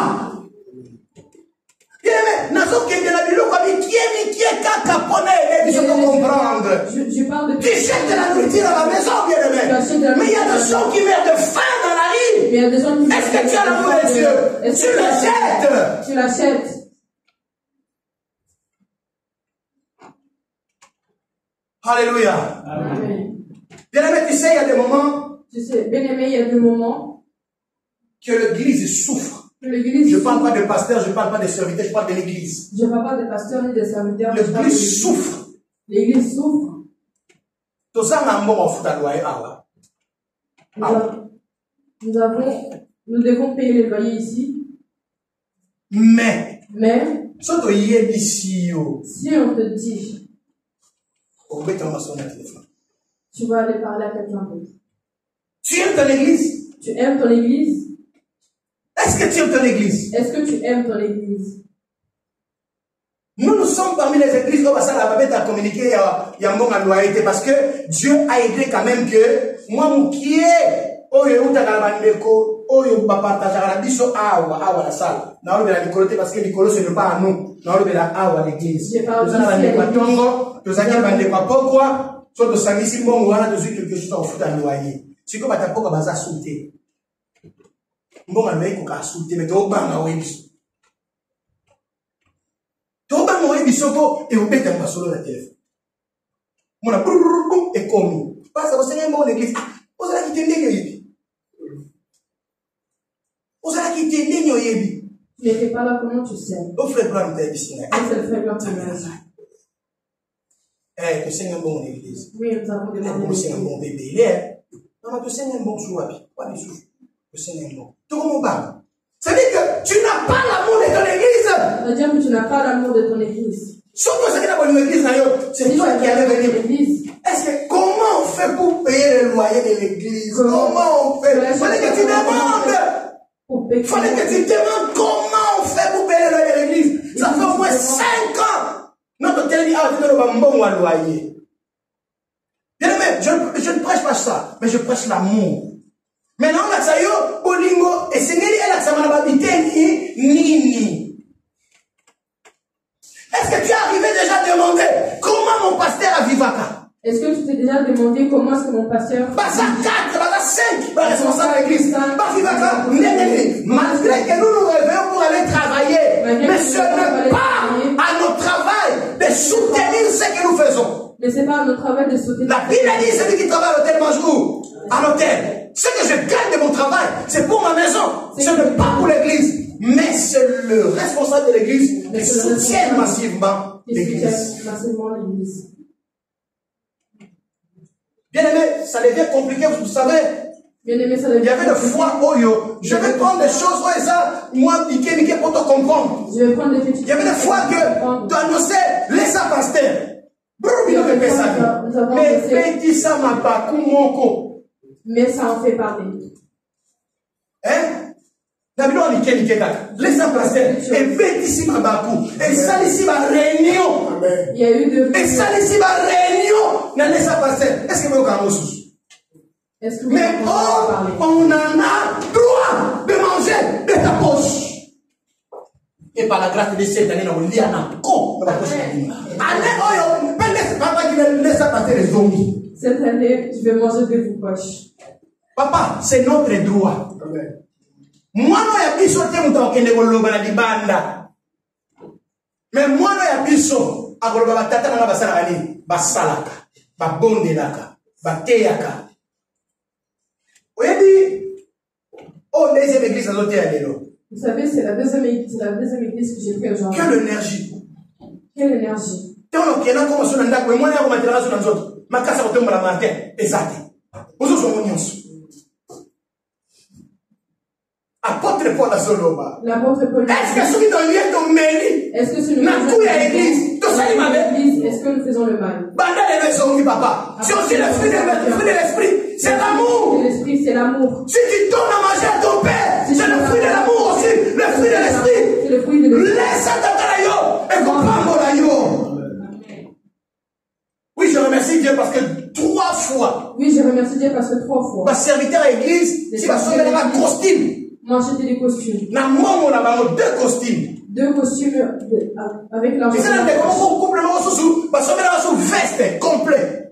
Speaker 1: Je
Speaker 2: parle de...
Speaker 1: Tu cherches de la nourriture à la maison, bien aimé. Mais il y a des gens qui meurent de faim dans la rue. Est-ce que tu as l'amour de Dieu? Tu l'achètes.
Speaker 2: Tu l'achètes.
Speaker 1: Alléluia.
Speaker 2: Amen.
Speaker 1: Bien aimé, tu sais, il y a des moments.
Speaker 2: Tu sais, bien aimé, il y a des moments
Speaker 1: que l'église souffre. Je ne parle pas de pasteur, je ne parle pas de serviteur, je parle de l'église.
Speaker 2: Je ne parle pas de pasteur ni de serviteur.
Speaker 1: L'église souffre.
Speaker 2: L'église souffre. Nous devons payer les loyers ici.
Speaker 1: Mais
Speaker 2: si on te dit, tu vas aller parler à quelqu'un d'autre.
Speaker 1: Tu aimes ton église?
Speaker 2: Tu aimes ton église?
Speaker 1: Est-ce que tu aimes ton église?
Speaker 2: Est-ce que tu aimes ton église?
Speaker 1: Nous sommes parmi les églises où ça la à communiquer il y a mon loyauté parce que Dieu a aidé quand même que moi mon qui est la biso awa la salle na la Nicolo parce que Nicolo ce n'est pas à nous na la awa l'église nous allons les patongo nous allons les papokwa soit de sangisi mbongo wana de quelque chose en foot à loyer c'est comme ta poka baza sauter mbongo na ko ka sauter mais to banga webiso et on met un solo la téléphone. Mon a et comme parce que vous savez mon église vous allez quitter les vous allez quitter les yebi.
Speaker 2: Tu n'étais pas là, comment tu sais?
Speaker 1: Au frère blanc de piscine.
Speaker 2: C'est le frère blanc de piscine.
Speaker 1: Tu sais un bon église.
Speaker 2: Oui, nous avons des
Speaker 1: bons églises. Tu sais un bon bébé. Il est. Non, tu sais un bon souabi. Pas du tout. Tu sais un bon. Tout comme on parle. Ça veut dire que tu n'as pas l'amour de ton église.
Speaker 2: Ça veut dire que tu n'as pas l'amour de ton église.
Speaker 1: Surtout ce qui est dans l'église, c'est toi qui allais venir. Est-ce que comment on fait pour payer le loyer de l'église? Comment on fait? Il fallait que tu demandes. Il fallait que tu demandes comment on fait pour payer le loyer de l'église. Ça fait au moins 5 ans. Notre télé dit, tu dois un bon loyer. Bien aimé, je ne prêche pas ça, mais je prêche l'amour. Maintenant, on a ça, Bolingo, et c'est Nelly, elle a ça, Nini. Est-ce que tu es arrivé déjà à demander comment mon pasteur a vivaka?
Speaker 2: Est-ce que tu t'es déjà demandé comment est-ce que mon pasteur...
Speaker 1: Basa 4, Basa 5, responsable de l'église. Malgré que nous nous réveillons pour aller travailler, mais ce n'est pas à notre travail de soutenir ce que nous faisons.
Speaker 2: Mais ce n'est pas à notre travail de soutenir.
Speaker 1: La Bible dit celui qui travaille à l'hôtel mange où? À l'hôtel. Ce que je gagne de mon travail, c'est pour ma maison. Ce n'est pas pour l'église. Mais c'est le responsable de l'église qui soutient massivement l'église. Bien aimé, ça devient compliqué, vous savez.
Speaker 2: Il y avait
Speaker 1: des fois où je vais prendre des choses où ça, moi, piquer pour te comprendre.
Speaker 2: Je vais prendre des petites.
Speaker 1: Il y avait des fois que tu annonçais, laisse ça pasteur. Mais petit ça m'a pas moko.
Speaker 2: Mais ça en fait parler.
Speaker 1: Hein? Laisse ça pasteur. Et petit si ma bakou. Et ça ici ma réunion.
Speaker 2: Il y a eu deux.
Speaker 1: Et ça ici ma réunion. Laisse ça pasteur. Est-ce que vous avez mais on en a droit de manger de ta poche. Et par la grâce de cette année, on lit un con.
Speaker 2: Cette année, je vais manger de vos poches.
Speaker 1: Papa, c'est notre droit. Moi, non, il y a plus sauté mon temps qu'il y a des banda. Mais moi, non, il y a plus sauté. A goloba batata na basarani, basalaka, babondelaka, bateyaka. Oui, oh, deuxième église à l'hôtel à l'élo.
Speaker 2: Vous savez, c'est la deuxième église que j'ai fait aujourd'hui.
Speaker 1: Quelle énergie!
Speaker 2: Quelle énergie!
Speaker 1: Tant qu'il y a un commencé à l'endroit, moi, je vais mettre sur l'autre. Ma casse à tomber la matin. Exact. Vous autres, vous êtes apôtre Paul à Soloma.
Speaker 2: L'apôtre Paul.
Speaker 1: Est-ce que celui dans l'île de Mélie?
Speaker 2: Est-ce que celui
Speaker 1: dans l'église?
Speaker 2: Est-ce que nous faisons le mal?
Speaker 1: Banda les maisons, papa. C'est aussi le fruit de l'esprit. C'est l'amour.
Speaker 2: L'esprit, c'est l'amour.
Speaker 1: Si tu donnes à manger à ton père, c'est le fruit de l'amour aussi. Le fruit de l'esprit.
Speaker 2: C'est le fruit de l'esprit.
Speaker 1: Laisse ça ta yo et comprends mon yo. Oui, je remercie Dieu parce que 3 fois.
Speaker 2: Oui, je remercie Dieu parce que 3 fois.
Speaker 1: Ma serviteur à l'église, si ma soeur a un costume.
Speaker 2: Moi, j'étais des costumes.
Speaker 1: Na moi, on a 2 costumes.
Speaker 2: 2 costumes avec la.
Speaker 1: Tu sais, on couple le sous, parce que là, sous veste complet.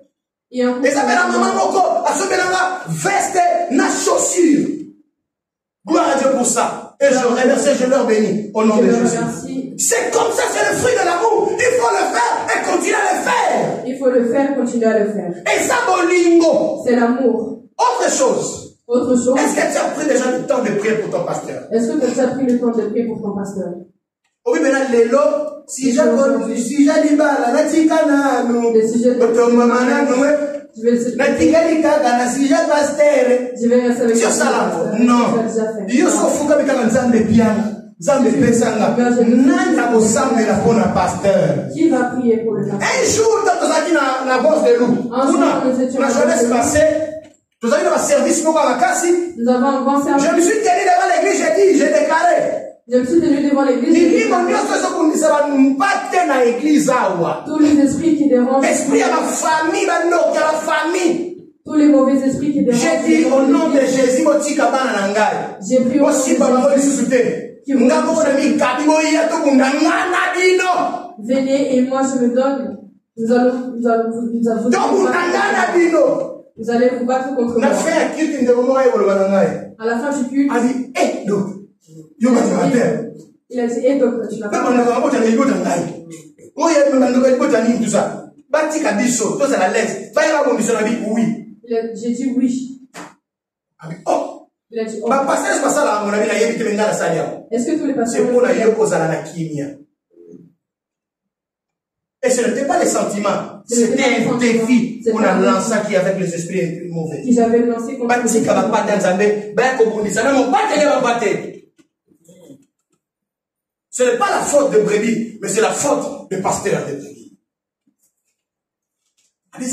Speaker 1: Et ça fait la maman moko, à ce moment-là, veste, na chaussure. Gloire à Dieu pour ça. Et je remercie, je leur bénis au nom de Jésus. C'est comme ça, c'est le fruit de l'amour. Il faut le faire et continuer à le faire.
Speaker 2: Il faut le faire, continuer à le faire.
Speaker 1: Et ça, bolingo.
Speaker 2: C'est l'amour.
Speaker 1: Autre chose.
Speaker 2: Autre chose.
Speaker 1: Est-ce que tu as pris déjà le temps de prier pour ton pasteur?
Speaker 2: Est-ce que tu as pris le temps de prier pour ton pasteur?
Speaker 1: Oui, mais là, les lots, si j'ai dit, bah, la tika nous, notre maman, je vais rester avec sur ça là. Non. Yo so fuka bika nzambe bien. Nzambe pesanga. Nanda ko sambela pour un pasteur.
Speaker 2: Qui va prier pour le pasteur?
Speaker 1: Un jour dans zaki na bosse de loup. On a jeunesse passé. Nous avons un service pour la casse.
Speaker 2: Nous avons un grand service.
Speaker 1: Je me suis tenu devant l'église, j'ai déclaré.
Speaker 2: Je me suis tenu devant l'église.
Speaker 1: Tous
Speaker 2: les esprits qui dérangent.
Speaker 1: Esprit à la famille, à la famille.
Speaker 2: Tous les mauvais esprits qui dérangent.
Speaker 1: J'ai dit au nom de Jésus,
Speaker 2: j'ai pris au nom de Jésus. Venez et moi je me donne. Vous allez vous battre contre moi. À la fin du culte. Il a dit, eh docteur, tu n'as pas. J'ai dit oui. Il a dit oh. Est-ce que tous les pasteurs
Speaker 1: et ce n'était pas les sentiments, c'était un défi qu'on a lancé qui avec les esprits mauvais.
Speaker 2: Qu'ils avaient lancé contre les esprits mauvais.
Speaker 1: Ce n'est pas la faute de brebis, mais c'est la faute du pasteur de brebis. Est-ce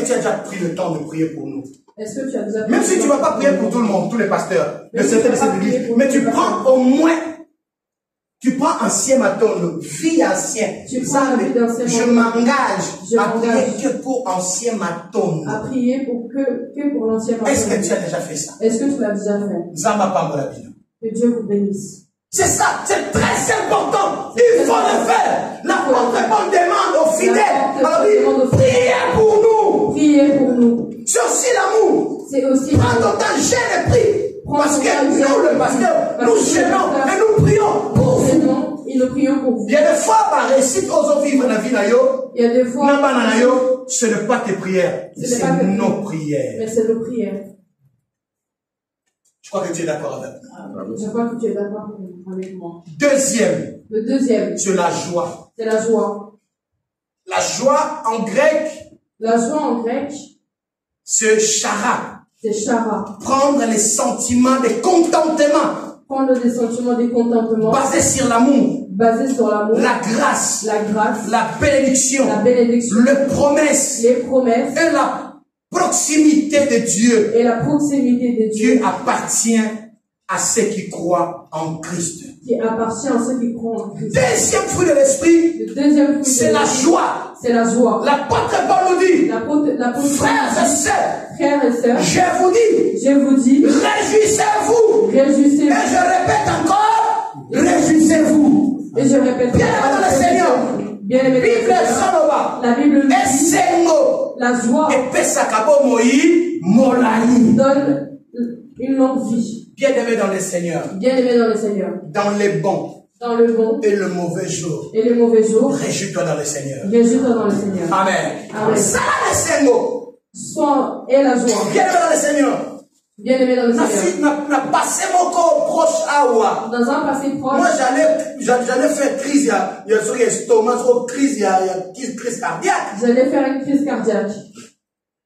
Speaker 1: que tu as déjà pris le temps de prier pour nous?
Speaker 2: Est-ce que tu as déjà
Speaker 1: même si tu ne vas pas prier pour tout le monde, tous les pasteurs de cette église, mais tu prends au moins, tu prends ancien maton, vie ancien. Je m'engage à prier que pour ancien maton.
Speaker 2: À prier que pour l'ancien maton.
Speaker 1: Est-ce que tu as déjà fait ça?
Speaker 2: Est-ce que tu l'as déjà fait? Que Dieu vous bénisse.
Speaker 1: C'est ça, c'est très important. Il faut le faire. L'apôtre Paul demande aux fidèles, priez pour nous.
Speaker 2: Priez pour nous.
Speaker 1: C'est aussi l'amour.
Speaker 2: C'est aussi
Speaker 1: prends ton temps, gêne et prie. Parce que nous, le pasteur, nous gênons et nous prions pour vous.
Speaker 2: Et nous prions pour vous.
Speaker 1: Il y a des fois, par récit, aux vivre la vie d'ailleurs.
Speaker 2: Il y a des fois,
Speaker 1: ce n'est pas tes prières, c'est nos prières.
Speaker 2: Mais c'est nos prières.
Speaker 1: Je crois que tu es d'accord avec moi.
Speaker 2: Je crois que tu es d'accord avec moi.
Speaker 1: Deuxième.
Speaker 2: Le deuxième.
Speaker 1: C'est la joie.
Speaker 2: C'est la joie.
Speaker 1: La joie en grec.
Speaker 2: La joie en grec.
Speaker 1: C'est chara.
Speaker 2: C'est chara.
Speaker 1: Prendre les sentiments de contentement.
Speaker 2: Prendre des sentiments de contentement.
Speaker 1: Basé sur l'amour.
Speaker 2: Basé sur l'amour.
Speaker 1: La grâce.
Speaker 2: La grâce.
Speaker 1: La bénédiction.
Speaker 2: La bénédiction.
Speaker 1: Les promesses.
Speaker 2: Les promesses.
Speaker 1: Et la proximité de Dieu.
Speaker 2: Et la proximité de Dieu.
Speaker 1: Dieu appartient à ceux qui croient en Christ.
Speaker 2: Qui appartient à ceux qui croient en Christ.
Speaker 1: Deuxième fruit de l'esprit.
Speaker 2: Le deuxième fruit
Speaker 1: c'est la joie.
Speaker 2: C'est la joie.
Speaker 1: L'apôtre Paul nous dit. Frères et sœurs. Je vous dis. Réjouissez-vous.
Speaker 2: Réjouissez-vous.
Speaker 1: Et je répète encore. Réjouissez-vous.
Speaker 2: Et je répète.
Speaker 1: Bien-aimé dans le Seigneur.
Speaker 2: Bien-aimé dans le Seigneur. La Bible nous dit. La joie. Donne une longue vie.
Speaker 1: Bien-aimé dans le Seigneur.
Speaker 2: Bien-aimé dans le Seigneur.
Speaker 1: Dans les bons.
Speaker 2: Dans le bon.
Speaker 1: Et le mauvais jour.
Speaker 2: Et le mauvais jour.
Speaker 1: Réjouis-toi dans le Seigneur.
Speaker 2: Réjouis-toi dans le Seigneur.
Speaker 1: Amen.
Speaker 2: Amen.
Speaker 1: Ça le Seigneur.
Speaker 2: Soit et la joie.
Speaker 1: Bien-aimé dans le Seigneur.
Speaker 2: Bien-aimé dans le Seigneur.
Speaker 1: N'a passé mon corps proche à moi.
Speaker 2: Dans un passé proche.
Speaker 1: Moi j'allais faire crise, il y a estomac, crise, il y a crise cardiaque.
Speaker 2: J'allais faire une crise cardiaque.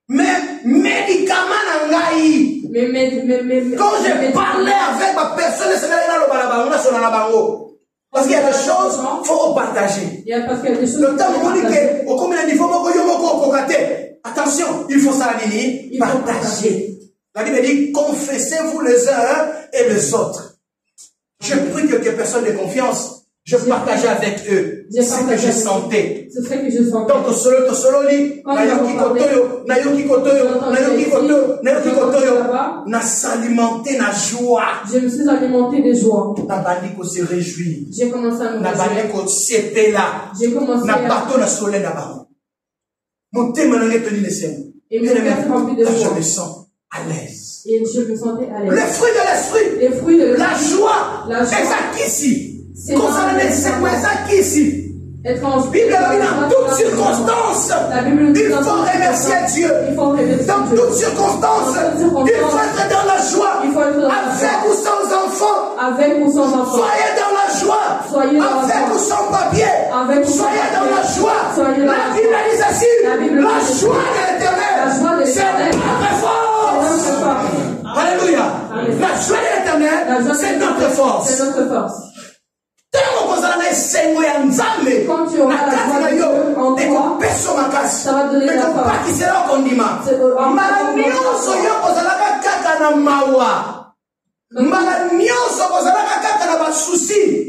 Speaker 1: Mais médicaments n'angaï. Quand j'ai parlé avec ma personne, c'est là parce qu'il y a des choses qu'il faut partager.
Speaker 2: Parce qu'il y a des choses
Speaker 1: le temps où on dit que au combien de niveau attention, il faut ça partager. La Bible dit confessez-vous les uns et les autres. Je prie quelques personnes de confiance. Je partageais avec eux ce que je sentais.
Speaker 2: C'est ce que je sentais.
Speaker 1: Donc, solo li, nayoki kotoyo, na s'alimenter na joie.
Speaker 2: Je me suis alimenté de joie.
Speaker 1: Na bandi ko se réjouir.
Speaker 2: J'ai commencé à me réjouir.
Speaker 1: Na bandi ko sepe là.
Speaker 2: J'ai commencé
Speaker 1: na bateau na soleil na bango. Mon thème na ngetoni le sème.
Speaker 2: Et mon cœur s'est rempli de joie.
Speaker 1: Je me sens à l'aise.
Speaker 2: Et je me sentais à l'aise.
Speaker 1: Les fruits de l'esprit.
Speaker 2: Les fruits de
Speaker 1: la joie. La joie. Exact ici. Concernant les secousses ici. Bible dans toutes circonstances. Il faut remercier Dieu. Dans toutes circonstances. Il faut être dans la joie. Avec ou sans enfant.
Speaker 2: Avec ou sans enfant.
Speaker 1: Soyez dans la joie. Avec ou sans papier. Soyez dans la joie. La Bible dit ceci. La joie de l'Éternel. C'est notre force. Alléluia. La joie de l'Éternel. C'est notre force.
Speaker 2: C'est notre force.
Speaker 1: Quand tu auras la joie de Dieu en toi, ça va donner la force.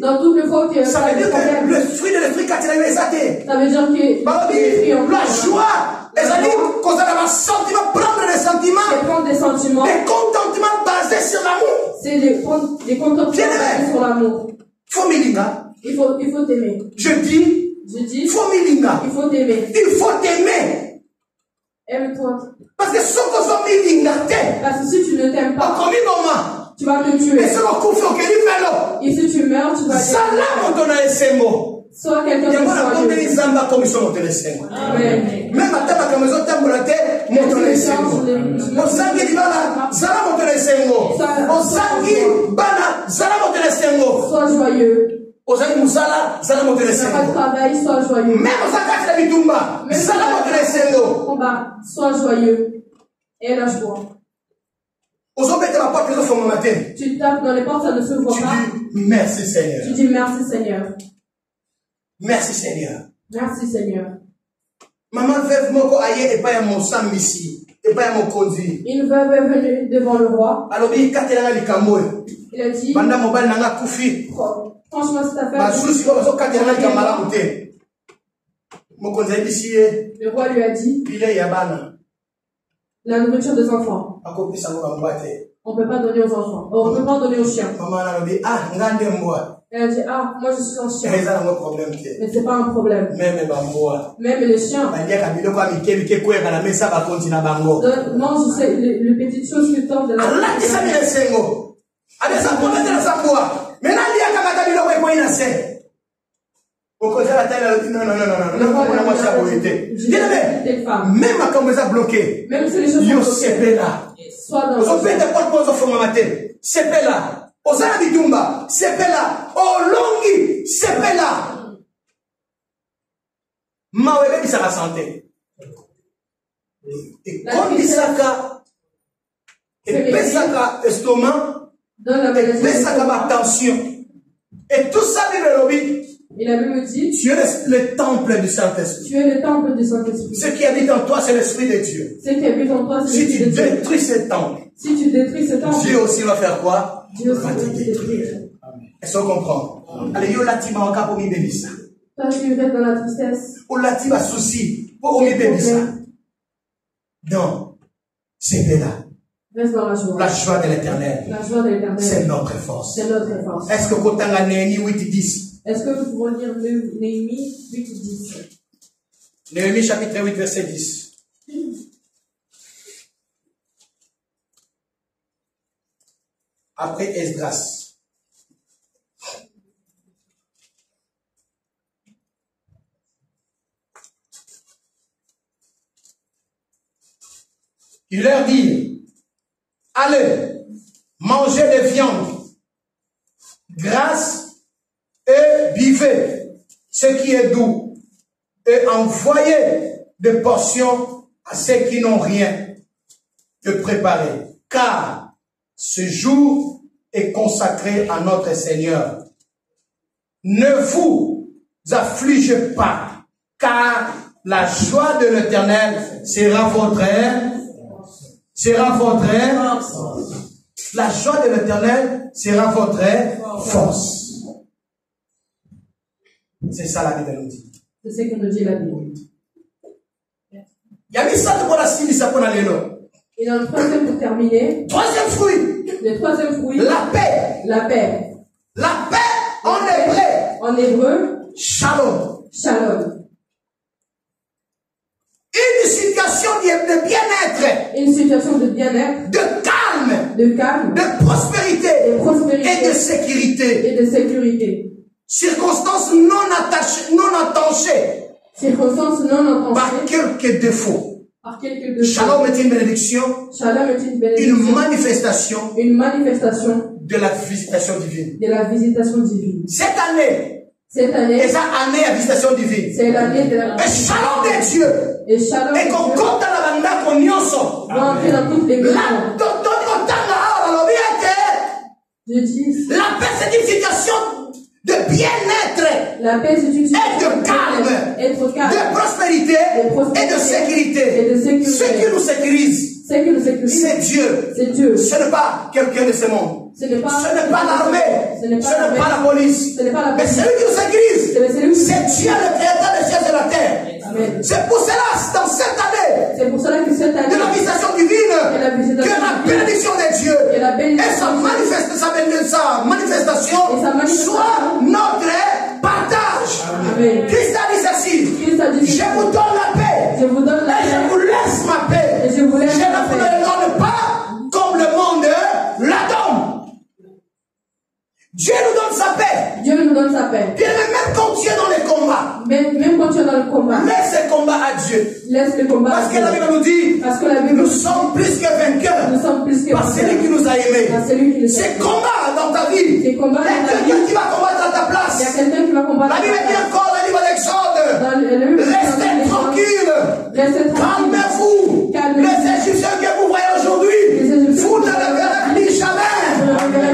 Speaker 1: Dans toutes les fois que ça veut dire que le fruit de l'esprit, quand il a eu ça
Speaker 2: veut dire que
Speaker 1: la joie, c'est-à-dire qu'on a un sentiment, prendre des sentiments, des contentements basés sur l'amour.
Speaker 2: C'est des contentements basés sur l'amour. Il faut t'aimer.
Speaker 1: Je dis,
Speaker 2: il faut t'aimer.
Speaker 1: Il faut t'aimer.
Speaker 2: Aime-toi.
Speaker 1: Parce que
Speaker 2: si tu ne t'aimes pas, tu vas te tuer.
Speaker 1: Et
Speaker 2: si tu meurs, tu vas Sois quelqu'un de joyeux. Amen.
Speaker 1: Même à ta maison, tu as monté
Speaker 2: sois joyeux.
Speaker 1: Pas
Speaker 2: de travail, sois joyeux. Combat, sois joyeux. Et la joie. Tu tapes dans les portes, ça ne se voit pas.
Speaker 1: Merci Seigneur.
Speaker 2: Tu dis merci Seigneur.
Speaker 1: Merci Seigneur.
Speaker 2: Merci Seigneur.
Speaker 1: Maman veuve moko aye et pas mon sang ici. Et pas mon conduit.
Speaker 2: Une veuve est venue devant le roi.
Speaker 1: Alors il
Speaker 2: a dit. Franchement, c'est ta femme. Le roi lui a dit. La nourriture des enfants. On ne peut pas donner aux enfants. On ne peut pas donner aux chiens. Elle a dit, ah, moi je suis un chien. Mais c'est pas un problème. Même les chiens. Mange les petites choses que tordent de la
Speaker 1: même quand on est bloqué,
Speaker 2: même si les choses sont bloquées,
Speaker 1: soit dans c'est là. Osana bitumba, c'est là. Oh longi, c'est là. Mawebe qui sera santé. Et comme Bisaka, et Pesaka estomac, et Pesaka tension. Et tout ça,
Speaker 2: et la Bible dit,
Speaker 1: tu es le temple du Saint-Esprit.
Speaker 2: Tu es le temple du Saint-Esprit.
Speaker 1: Ce qui habite en toi, c'est l'Esprit de Dieu.
Speaker 2: Ce qui habite en toi, c'est l'Esprit de Dieu.
Speaker 1: Si tu détruis ce temple, Dieu aussi va faire quoi?
Speaker 2: Dieu aussi
Speaker 1: va te détruire. Est-ce qu'on comprend? Allez, yo lati ma encore pour mi bénir ça.
Speaker 2: Toi, tu restes dans la tristesse.
Speaker 1: Ou lati ma souci pour mi bénir ça. Non, c'est là.
Speaker 2: Reste dans la joie.
Speaker 1: La joie de l'Éternel.
Speaker 2: La joie de l'Éternel.
Speaker 1: C'est notre force.
Speaker 2: C'est notre force.
Speaker 1: Est-ce que quand on a Néhémie 8-10?
Speaker 2: Est-ce que nous pouvons lire Néhémie 8-10?
Speaker 1: Néhémie chapitre 8, verset 10. Après Esdras. Il leur dit, allez, mangez des viandes, grasses et buvez ce qui est doux, et envoyez des portions à ceux qui n'ont rien de préparer, car ce jour est consacré à notre Seigneur. Ne vous affligez pas, car la joie de l'Éternel sera votre la joie de l'Éternel sera votre force. C'est ça la Bible nous dit.
Speaker 2: C'est ce que nous dit la Bible.
Speaker 1: Il y a mis ça pour la cible, ça pour aller là.
Speaker 2: Et dans le troisième pour terminer.
Speaker 1: Troisième fruit.
Speaker 2: Le troisième fruit.
Speaker 1: La paix.
Speaker 2: La paix.
Speaker 1: La paix en hébreu.
Speaker 2: En hébreu.
Speaker 1: Shalom.
Speaker 2: Shalom.
Speaker 1: Une situation de bien-être.
Speaker 2: Une situation de bien-être.
Speaker 1: De calme.
Speaker 2: De calme.
Speaker 1: De prospérité.
Speaker 2: De prospérité.
Speaker 1: Et de sécurité.
Speaker 2: Et de sécurité.
Speaker 1: Circonstances non attachées.
Speaker 2: Circonstances non attachées.
Speaker 1: Par quelques défauts.
Speaker 2: Par quelques défauts.
Speaker 1: Shalom est une bénédiction.
Speaker 2: Shalom est une bénédiction.
Speaker 1: Une manifestation.
Speaker 2: Une manifestation.
Speaker 1: De la visitation divine.
Speaker 2: De la visitation divine.
Speaker 1: Cette année.
Speaker 2: Et
Speaker 1: ça année à visitation divine.
Speaker 2: C'est l'année de la
Speaker 1: visitation. Et shalom de Dieu.
Speaker 2: Et shalom.
Speaker 1: Et qu'on compte dans la banda qu'on y en sort.
Speaker 2: Va entrer dans toutes les maisons.
Speaker 1: Je dis. La paix c'est une situation de bien-être.
Speaker 2: La paix c'est une situation
Speaker 1: et de calme. De prospérité. Et de sécurité. Ce qui nous sécurise. C'est Dieu.
Speaker 2: C'est Dieu.
Speaker 1: Ce n'est pas quelqu'un de ce monde.
Speaker 2: Ce n'est pas
Speaker 1: l'armée. Ce n'est pas la police. Mais celui qui nous sécurise. C'est Dieu le créateur des cieux et de la terre. C'est pour cela, dans cette année, de la visitation divine, que la bénédiction de Dieu et sa manifestation soit notre partage. Christ a dit ceci. Je vous donne la paix. Et je vous laisse ma paix. Je ne vous la donne pas comme le monde la donne. Dieu nous donne sa paix.
Speaker 2: Dieu nous donne sa paix.
Speaker 1: Bien, même quand tu es dans les combats.
Speaker 2: Même quand tu es dans le combat.
Speaker 1: Laisse le combat à Dieu.
Speaker 2: Laisse le combat
Speaker 1: Parce que la Bible nous dit. Nous sommes plus que vainqueurs.
Speaker 2: Nous sommes plus que
Speaker 1: par celui qui nous a aimés. Ces combats dans ta vie.
Speaker 2: Ces combats
Speaker 1: il y a quelqu'un qui va combattre à ta place.
Speaker 2: Il y a quelqu'un qui va combattre.
Speaker 1: La Bible dit encore dans le livre d'Exode. Restez tranquille. Calmez-vous. Les Égyptiens que vous voyez aujourd'hui. Vous ne le verrez plus jamais. Le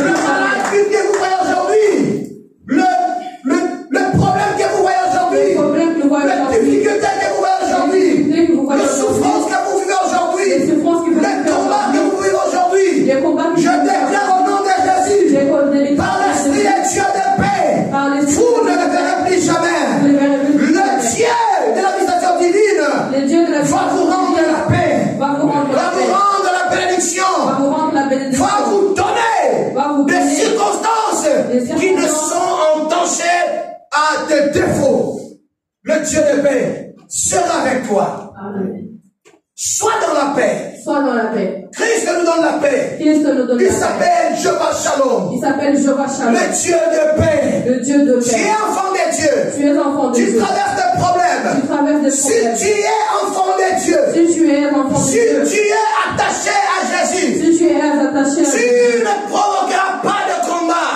Speaker 1: malade que vous voyez aujourd'hui. Le problème que vous voyez aujourd'hui. La difficulté que vous voyez aujourd'hui. La souffrance que vous vivez aujourd'hui. Le combat que vous vivez aujourd'hui. Je déclare au nom de Jésus. Par l'Esprit et Dieu de paix. Vous ne le verrez plus jamais. Le Dieu de la visitation divine va vous rendre la paix. Va vous rendre la bénédiction. Va vous donner des circonstances qui ne sont entachées à des défauts. Le Dieu de paix sera avec toi.
Speaker 2: Amen.
Speaker 1: Sois dans la paix.
Speaker 2: Sois dans la paix.
Speaker 1: Christ nous donne la paix.
Speaker 2: Il
Speaker 1: s'appelle Jéhovah Shalom.
Speaker 2: Il s'appelle Jéhovah Shalom.
Speaker 1: Le Dieu de paix.
Speaker 2: Le Dieu de paix.
Speaker 1: Tu es enfant de Dieu.
Speaker 2: Tu es enfant de Dieu.
Speaker 1: Tu traverses des problèmes.
Speaker 2: Tu traverses des problèmes.
Speaker 1: Si tu es enfant de Dieu.
Speaker 2: Si tu es enfant de Dieu.
Speaker 1: Si tu es attaché à Jésus.
Speaker 2: Si tu es attaché à Jésus.
Speaker 1: Tu ne provoqueras pas de combat.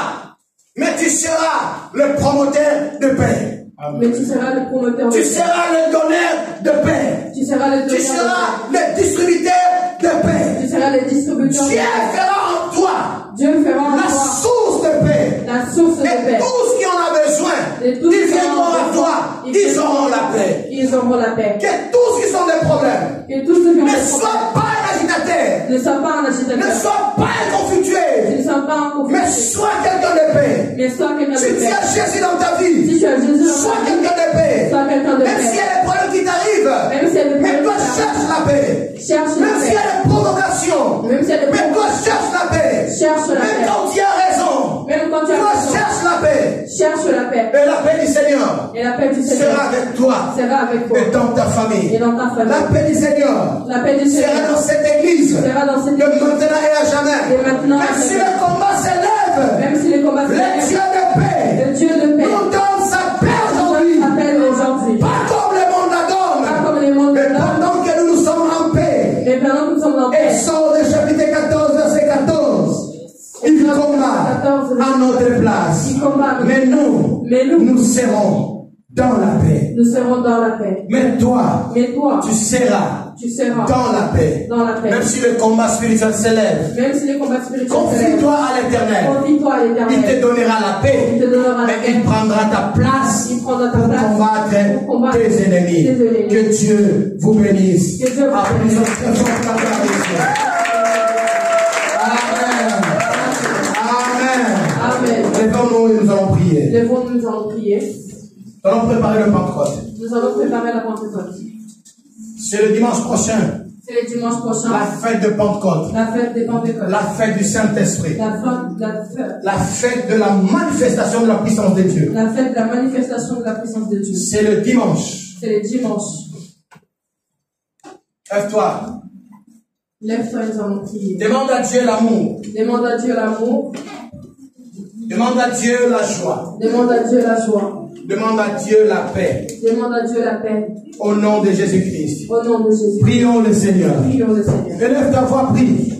Speaker 1: Mais tu seras le promoteur de paix.
Speaker 2: Mais tu seras le promoteur de paix.
Speaker 1: Tu seras le donneur de paix.
Speaker 2: Tu seras le
Speaker 1: Tu seras le distributeur de paix.
Speaker 2: Tu seras le distributeur de paix.
Speaker 1: Dieu fera en toi.
Speaker 2: Dieu fera en
Speaker 1: la
Speaker 2: toi
Speaker 1: source de paix.
Speaker 2: La source de paix.
Speaker 1: Et tous qui en ont besoin, ils viendront à toi. Ils auront la paix.
Speaker 2: Ils auront la paix.
Speaker 1: Que tous qui sont des problèmes.
Speaker 2: Que tous ceux qui ont
Speaker 1: ne
Speaker 2: des
Speaker 1: sois pas un agitateur.
Speaker 2: Ne sois pas un agitateur.
Speaker 1: Ne sois pas un conflictuel.
Speaker 2: Ne sois pas un conflictuel.
Speaker 1: Mais sois quelqu'un de paix.
Speaker 2: Mais sois quelqu'un de paix.
Speaker 1: Si tu as Jésus dans ta vie,
Speaker 2: si tu as Jésus dans
Speaker 1: sois quelqu'un de paix.
Speaker 2: Sois quelqu'un de paix.
Speaker 1: Même s'il y a des problèmes qui t'arrivent, mais toi cherche la paix. Même s'il y a des provocations, mais toi cherche la paix. Même quand tu as raison, toi cherche la paix.
Speaker 2: Cherche la paix.
Speaker 1: Et la paix du Seigneur.
Speaker 2: Et la paix du Seigneur
Speaker 1: sera avec toi. Et dans ta famille.
Speaker 2: Et dans ta famille.
Speaker 1: La paix du Seigneur.
Speaker 2: La paix du Seigneur.
Speaker 1: Sera dans cette église.
Speaker 2: Sera dans cette église.
Speaker 1: De maintenant et à jamais.
Speaker 2: Et maintenant
Speaker 1: même si le combat s'élève.
Speaker 2: Même si les combats s'élèvent.
Speaker 1: Le Dieu de paix.
Speaker 2: Le Dieu de paix.
Speaker 1: Nous donne sa paix aujourd'hui. Pas comme le monde la donne.
Speaker 2: Pas comme les mondes la donnent.
Speaker 1: Pendant que nous sommes en paix.
Speaker 2: Et pendant que nous sommes en paix.
Speaker 1: Exode chapitre 14 verset 14. Il combat à notre place. Mais nous serons dans la paix.
Speaker 2: Nous serons dans la paix.
Speaker 1: Mais toi, tu seras dans la paix.
Speaker 2: Dans la paix.
Speaker 1: Même si le combat spirituel s'élève.
Speaker 2: Même si le combat spirituel
Speaker 1: confie-toi à l'Éternel.
Speaker 2: Confie-toi à l'Éternel.
Speaker 1: Il te donnera la paix.
Speaker 2: Il te donnera la
Speaker 1: mais
Speaker 2: paix.
Speaker 1: il prendra ta place.
Speaker 2: Il prendra ta
Speaker 1: pour
Speaker 2: place
Speaker 1: combattre tes ennemis. Que Dieu vous bénisse.
Speaker 2: Que Dieu vous bénisse.
Speaker 1: Lèvons-nous et nous allons prier.
Speaker 2: Lèvons-nous, nous allons prier.
Speaker 1: Nous allons préparer le Pentecôte.
Speaker 2: Nous allons préparer la Pentecôte.
Speaker 1: C'est le dimanche prochain.
Speaker 2: C'est le dimanche prochain.
Speaker 1: La fête de Pentecôte.
Speaker 2: La fête des Pentecôtes.
Speaker 1: La fête du Saint-Esprit.
Speaker 2: La
Speaker 1: fête de la manifestation de la puissance de Dieu.
Speaker 2: La fête de la manifestation de la puissance de Dieu.
Speaker 1: C'est le dimanche.
Speaker 2: C'est le dimanche.
Speaker 1: Lève-toi.
Speaker 2: Lève-toi et nous allons prier.
Speaker 1: Demande à Dieu l'amour.
Speaker 2: Demande à Dieu l'amour.
Speaker 1: Demande à Dieu la joie.
Speaker 2: Demande à Dieu la joie.
Speaker 1: Demande à Dieu la paix.
Speaker 2: Demande à Dieu la paix.
Speaker 1: Au nom de Jésus-Christ.
Speaker 2: Au nom de Jésus.
Speaker 1: Prions le Seigneur.
Speaker 2: Prions le Seigneur.
Speaker 1: Élève ta voix, prie.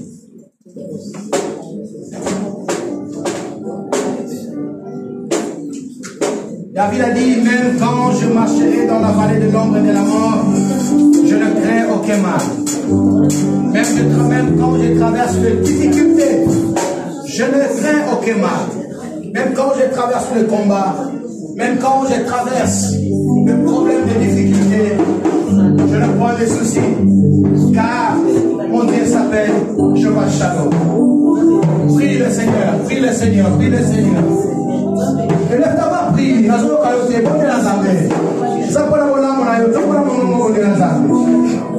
Speaker 1: David a dit, même quand je marcherai dans la vallée de l'ombre et de la mort, je ne crains aucun mal. Même quand je traverse les difficultés, je ne crains aucun mal. Même quand je traverse le combat, même quand je traverse le problème de difficulté, je ne prends les soucis, car mon Dieu s'appelle Jehovah Shalom. Prie le Seigneur, prie le Seigneur, prie le Seigneur. Élève ta voix, prie. Nazo kayote, bonne la zambe. Ça pour la bonne la bonne, ça pour la bonne la bonne.